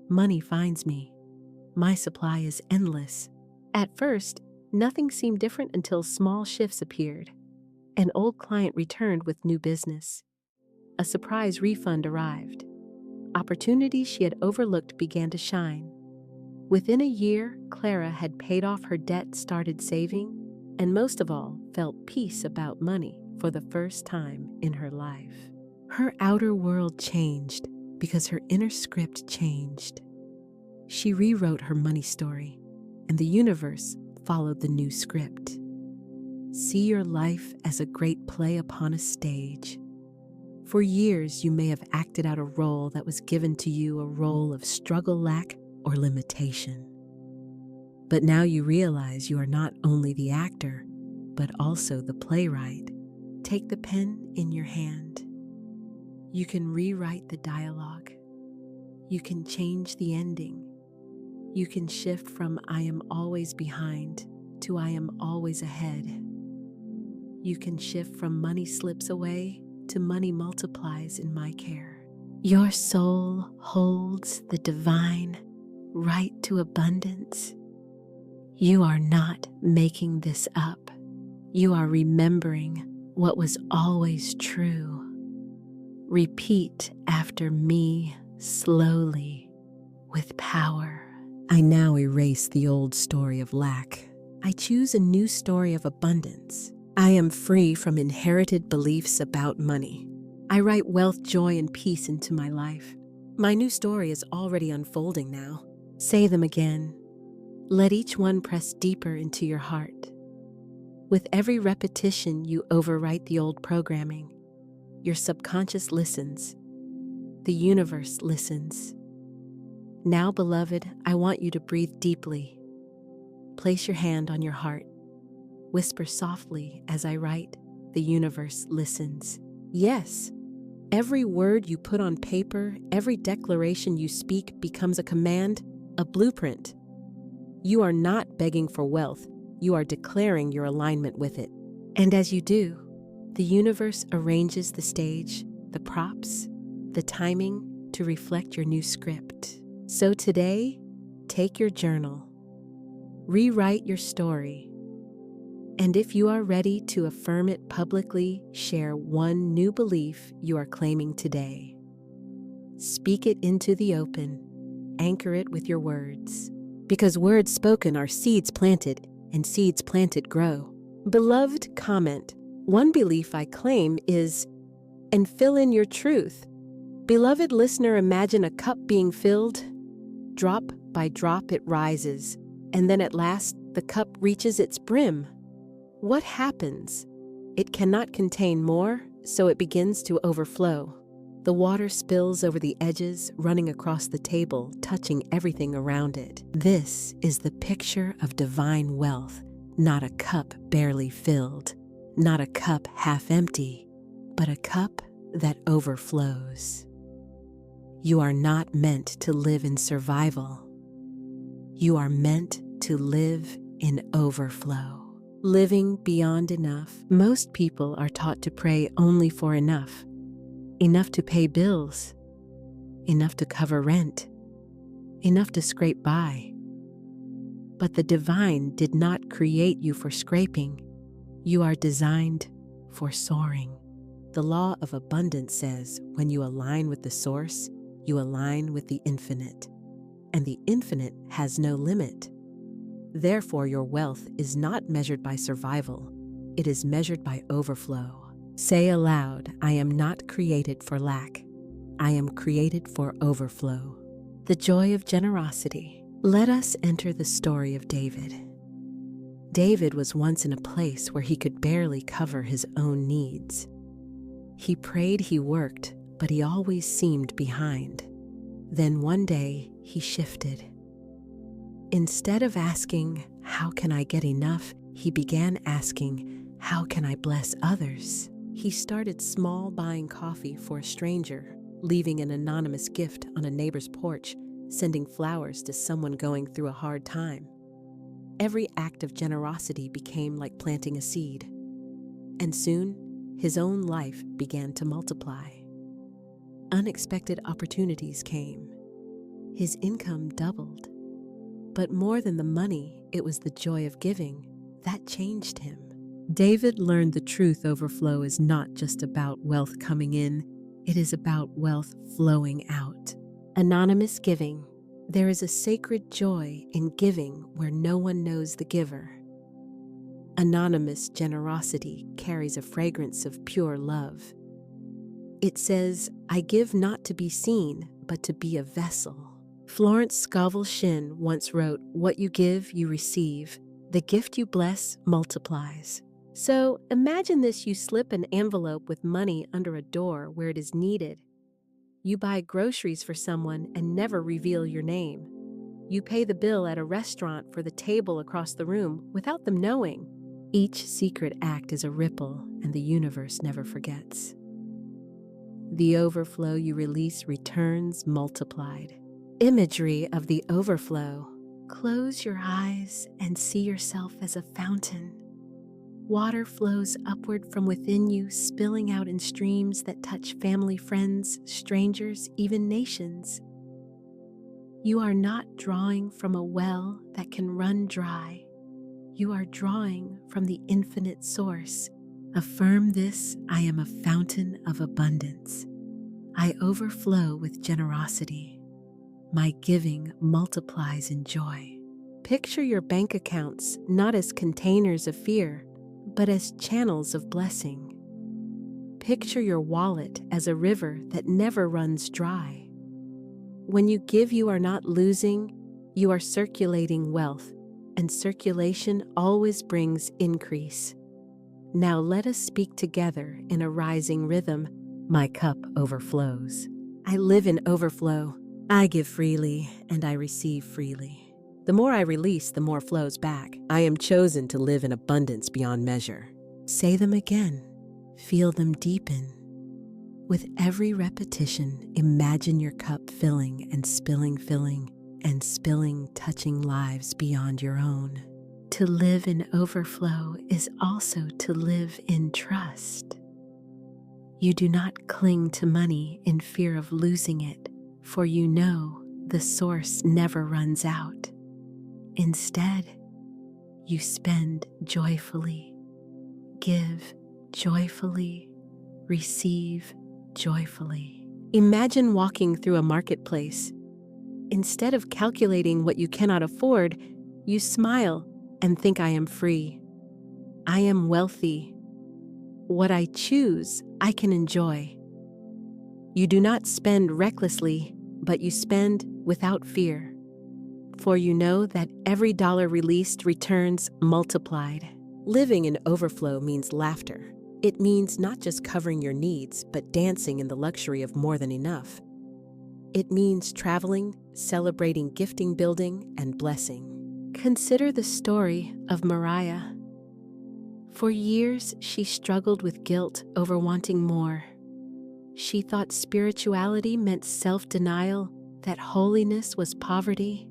Money finds me. My supply is endless." At first, nothing seemed different until small shifts appeared. An old client returned with new business. A surprise refund arrived. Opportunities she had overlooked began to shine. Within a year, Clara had paid off her debt, started saving, and most of all, felt peace about money for the first time in her life. Her outer world changed because her inner script changed. She rewrote her money story, and the universe followed the new script. See your life as a great play upon a stage. For years, you may have acted out a role that was given to you, a role of struggle, lack, or limitation. But now you realize you are not only the actor, but also the playwright. Take the pen in your hand. You can rewrite the dialogue. You can change the ending. You can shift from "I am always behind" to "I am always ahead." You can shift from "money slips away" to money multiplies in my care. Your soul holds the divine right to abundance. You are not making this up. You are remembering what was always true. Repeat after me slowly, with power. I now erase the old story of lack. I choose a new story of abundance. I am free from inherited beliefs about money. I write wealth, joy, and peace into my life. My new story is already unfolding now. Say them again. Let each one press deeper into your heart. With every repetition, you overwrite the old programming. Your subconscious listens. The universe listens. Now, beloved, I want you to breathe deeply. Place your hand on your heart. Whisper softly as I write. The universe listens. Yes, every word you put on paper, every declaration you speak becomes a command, a blueprint. You are not begging for wealth. You are declaring your alignment with it. And as you do, the universe arranges the stage, the props, the timing to reflect your new script. So today, take your journal. Rewrite your story. And if you are ready to affirm it publicly, share one new belief you are claiming today. Speak it into the open. Anchor it with your words. Because words spoken are seeds planted, and seeds planted grow. Beloved, comment. One belief I claim is, and fill in your truth. Beloved listener, imagine a cup being filled. Drop by drop it rises, and then at last the cup reaches its brim. What happens? It cannot contain more, so it begins to overflow. The water spills over the edges, running across the table, touching everything around it. This is the picture of divine wealth, not a cup barely filled, not a cup half empty, but a cup that overflows. You are not meant to live in survival. You are meant to live in overflow. Living beyond enough. Most people are taught to pray only for enough. Enough to pay bills. Enough to cover rent. Enough to scrape by. But the divine did not create you for scraping. You are designed for soaring. The law of abundance says when you align with the source, you align with the infinite. And the infinite has no limit. Therefore, your wealth is not measured by survival. It is measured by overflow. Say aloud, I am not created for lack. I am created for overflow. The joy of generosity. Let us enter the story of David. David was once in a place where he could barely cover his own needs. He prayed, he worked, but he always seemed behind. Then one day, he shifted. Instead of asking, how can I get enough? He began asking, how can I bless others? He started small, buying coffee for a stranger, leaving an anonymous gift on a neighbor's porch, sending flowers to someone going through a hard time. Every act of generosity became like planting a seed. And soon, his own life began to multiply. Unexpected opportunities came. His income doubled. But more than the money, it was the joy of giving that changed him. David learned the truth. Overflow is not just about wealth coming in, it is about wealth flowing out. Anonymous giving. There is a sacred joy in giving where no one knows the giver. Anonymous generosity carries a fragrance of pure love. It says, I give not to be seen, but to be a vessel. Florence Scovel Shinn once wrote, what you give, you receive. The gift you bless multiplies. So imagine this, you slip an envelope with money under a door where it is needed. You buy groceries for someone and never reveal your name. You pay the bill at a restaurant for the table across the room without them knowing. Each secret act is a ripple, and the universe never forgets. The overflow you release returns multiplied. Imagery of the overflow. Close your eyes and see yourself as a fountain. Water flows upward from within you, spilling out in streams that touch family, friends, strangers, even nations. You are not drawing from a well that can run dry. You are drawing from the infinite source. Affirm this: I am a fountain of abundance. I overflow with generosity. My giving multiplies in joy. Picture your bank accounts not as containers of fear, but as channels of blessing. Picture your wallet as a river that never runs dry. When you give, you are not losing, you are circulating wealth, and circulation always brings increase. Now let us speak together in a rising rhythm. My cup overflows. I live in overflow. I give freely, and I receive freely. The more I release, the more flows back. I am chosen to live in abundance beyond measure. Say them again. Feel them deepen. With every repetition, imagine your cup filling and spilling, touching lives beyond your own. To live in overflow is also to live in trust. You do not cling to money in fear of losing it, for you know the source never runs out. Instead, you spend joyfully, give joyfully, receive joyfully. Imagine walking through a marketplace. Instead of calculating what you cannot afford, you smile and think, I am free. I am wealthy. What I choose, I can enjoy. You do not spend recklessly, but you spend without fear. For you know that every dollar released returns multiplied. Living in overflow means laughter. It means not just covering your needs, but dancing in the luxury of more than enough. It means traveling, celebrating, gifting, building, and blessing. Consider the story of Mariah. For years, she struggled with guilt over wanting more. She thought spirituality meant self-denial, that holiness was poverty.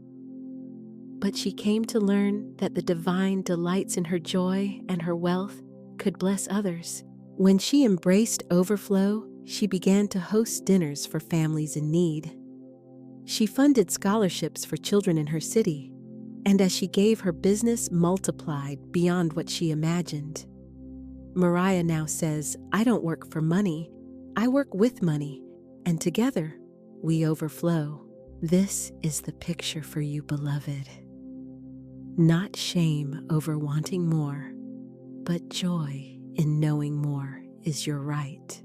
But she came to learn that the divine delights in her joy and her wealth could bless others. When she embraced overflow, she began to host dinners for families in need. She funded scholarships for children in her city, and as she gave, her business multiplied beyond what she imagined. Mariah now says, I don't work for money, I work with money, and together we overflow. This is the picture for you, beloved. Not shame over wanting more, but joy in knowing more is your right.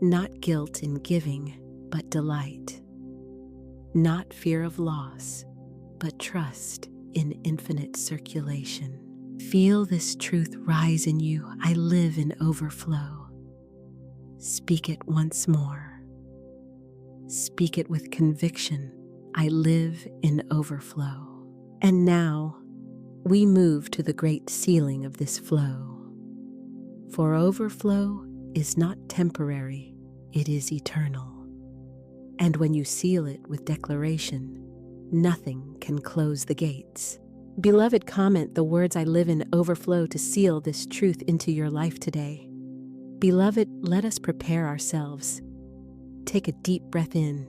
Not guilt in giving, but delight. Not fear of loss, but trust in infinite circulation. Feel this truth rise in you. I live in overflow. Speak it once more. Speak it with conviction. I live in overflow. And now, we move to the great sealing of this flow. For overflow is not temporary, it is eternal. And when you seal it with declaration, nothing can close the gates. Beloved, comment the words I live in overflow to seal this truth into your life today. Beloved, let us prepare ourselves. Take a deep breath in.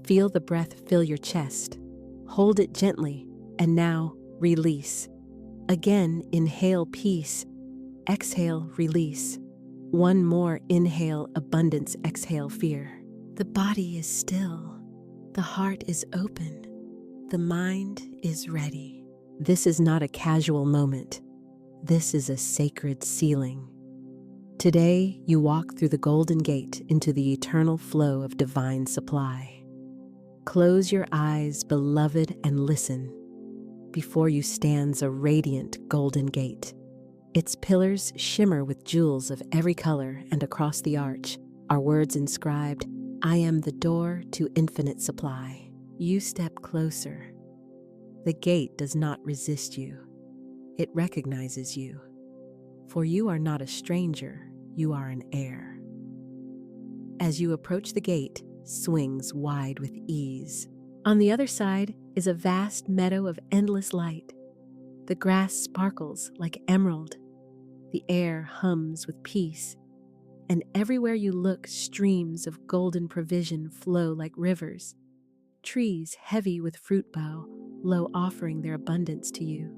Feel the breath fill your chest. Hold it gently, and now release. Again, inhale peace. Exhale, release. One more inhale, abundance. Exhale, fear. The body is still. The heart is open. The mind is ready. This is not a casual moment. This is a sacred sealing. Today, you walk through the golden gate into the eternal flow of divine supply. Close your eyes, beloved, and listen. Before you stands a radiant golden gate. Its pillars shimmer with jewels of every color, and across the arch are words inscribed, I am the door to infinite supply. You step closer. The gate does not resist you. It recognizes you. For you are not a stranger, you are an heir. As you approach, the gate swings wide with ease. On the other side is a vast meadow of endless light. The grass sparkles like emerald. The air hums with peace, and everywhere you look, streams of golden provision flow like rivers. Trees heavy with fruit bough, low offering their abundance to you.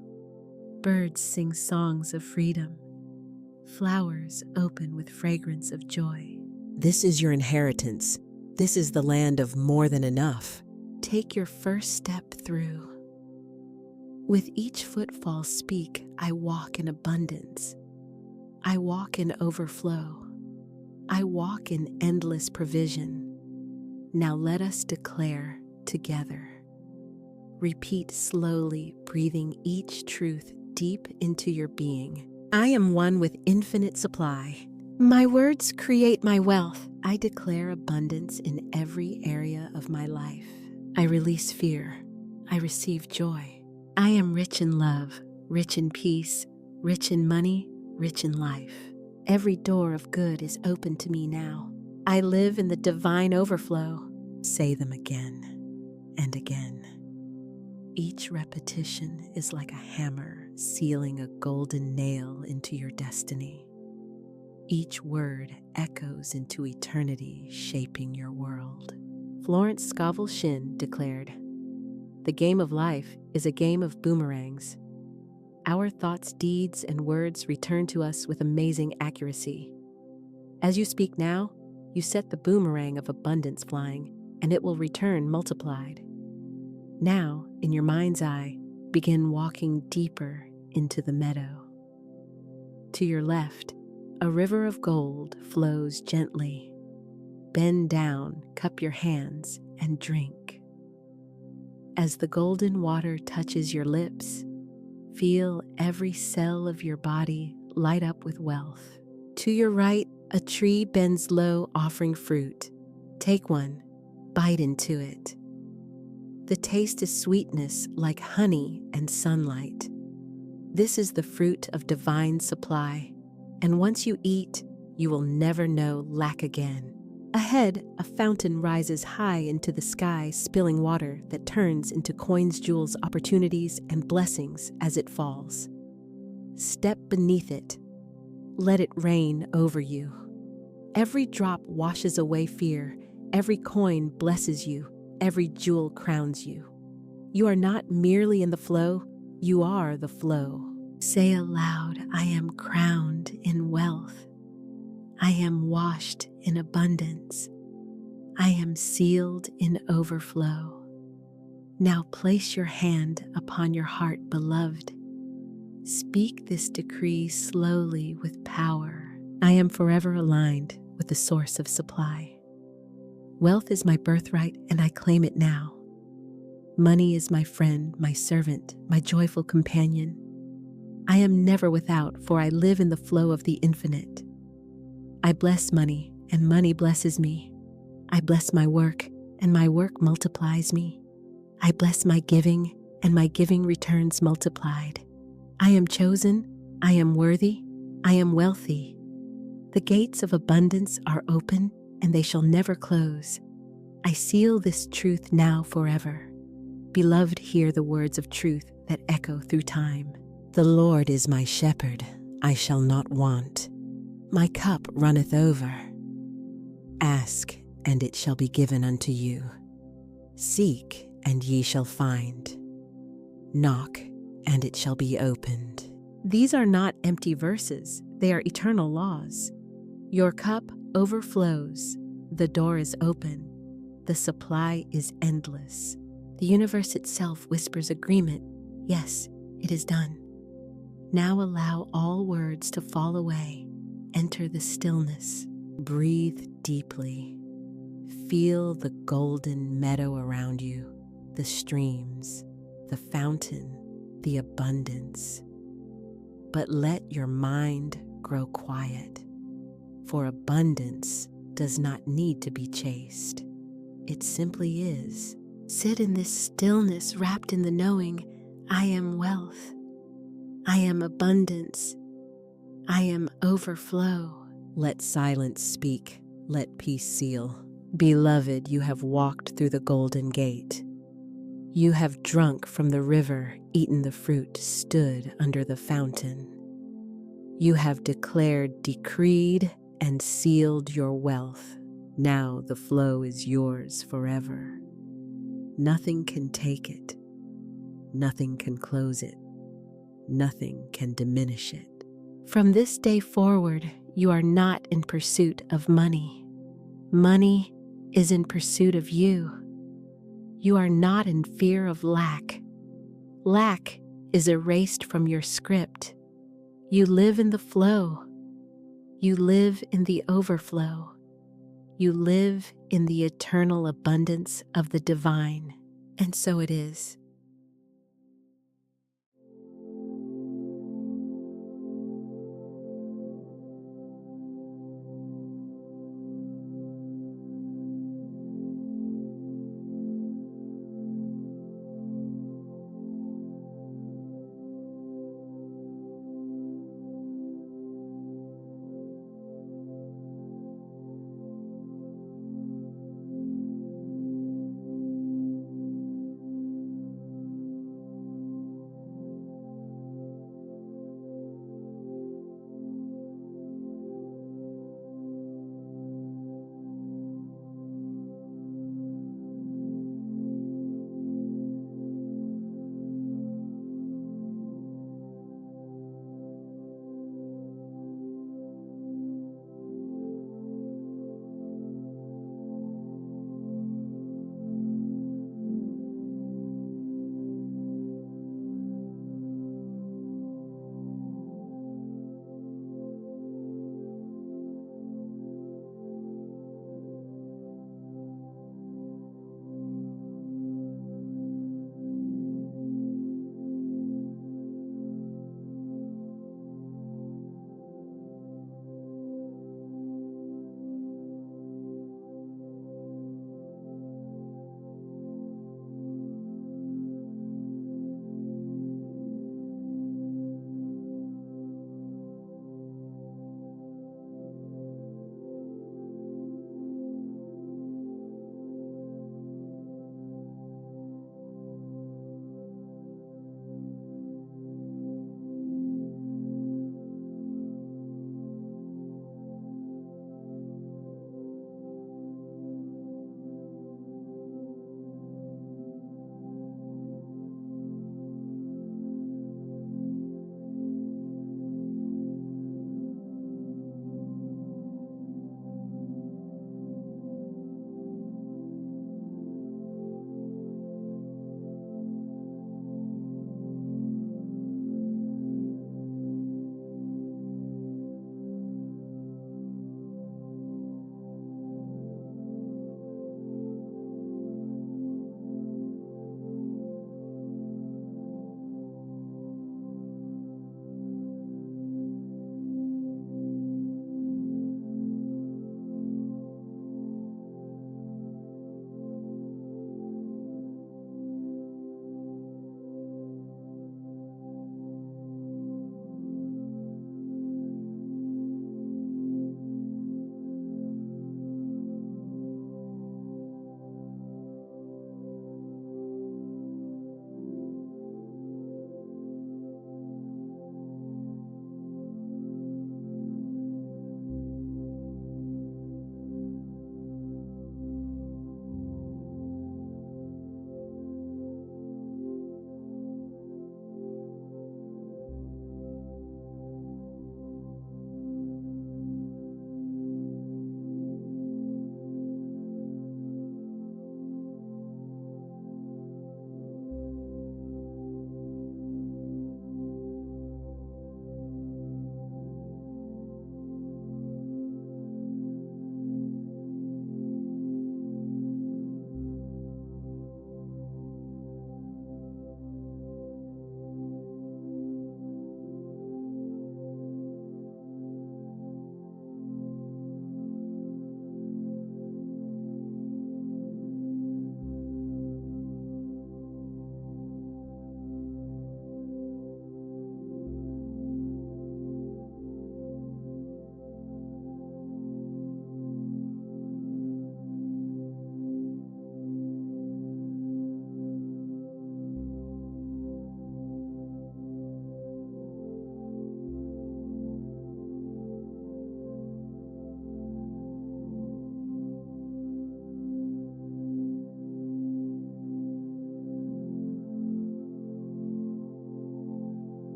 Birds sing songs of freedom. Flowers open with fragrance of joy. This is your inheritance. This is the land of more than enough. Take your first step through. With each footfall speak, I walk in abundance. I walk in overflow. I walk in endless provision. Now let us declare together. Repeat slowly, breathing each truth deep into your being. I am one with infinite supply. My words create my wealth. I declare abundance in every area of my life. I release fear. I receive joy. I am rich in love, rich in peace, rich in money, rich in life. Every door of good is open to me now. I live in the divine overflow. Say them again and again. Each repetition is like a hammer sealing a golden nail into your destiny. Each word echoes into eternity, shaping your world. Florence Scovel Shinn declared, "The game of life is a game of boomerangs. Our thoughts, deeds, and words return to us with amazing accuracy. As you speak now, you set the boomerang of abundance flying, and it will return multiplied. Now, in your mind's eye, begin walking deeper into the meadow. To your left, a river of gold flows gently. Bend down, cup your hands, and drink. As the golden water touches your lips, feel every cell of your body light up with wealth. To your right, a tree bends low, offering fruit. Take one, bite into it. The taste is sweetness like honey and sunlight. This is the fruit of divine supply, and once you eat, you will never know lack again. Ahead, a fountain rises high into the sky, spilling water that turns into coins, jewels, opportunities, and blessings as it falls. Step beneath it. Let it rain over you. Every drop washes away fear. Every coin blesses you. Every jewel crowns you. You are not merely in the flow, you are the flow. Say aloud, I am crowned in wealth. I am washed in abundance. I am sealed in overflow. Now place your hand upon your heart, beloved. Speak this decree slowly with power. I am forever aligned with the source of supply. Wealth is my birthright, and I claim it now. Money is my friend, my servant, my joyful companion. I am never without, for I live in the flow of the infinite. I bless money, and money blesses me. I bless my work, and my work multiplies me. I bless my giving, and my giving returns multiplied. I am chosen, I am worthy, I am wealthy. The gates of abundance are open, and they shall never close. I seal this truth now forever. Beloved, hear the words of truth that echo through time. The Lord is my shepherd, I shall not want. My cup runneth over. Ask, and it shall be given unto you. Seek, and ye shall find. Knock, and it shall be opened. These are not empty verses, they are eternal laws. Your cup overflows, the door is open, the supply is endless. The universe itself whispers agreement. Yes, it is done. Now allow all words to fall away. Enter the stillness. Breathe deeply. Feel the golden meadow around you, the streams, the fountain, the abundance. But let your mind grow quiet, for abundance does not need to be chased. It simply is. Sit in this stillness, wrapped in the knowing, I am wealth. I am abundance. I am overflow. Let silence speak. Let peace seal. Beloved, you have walked through the golden gate. You have drunk from the river, eaten the fruit, stood under the fountain. You have declared, decreed, and sealed your wealth. Now the flow is yours forever. Nothing can take it. Nothing can close it. Nothing can diminish it. From this day forward, you are not in pursuit of money. Money is in pursuit of you. You are not in fear of lack. Lack is erased from your script. You live in the flow. You live in the overflow. You live in the eternal abundance of the divine. And so it is.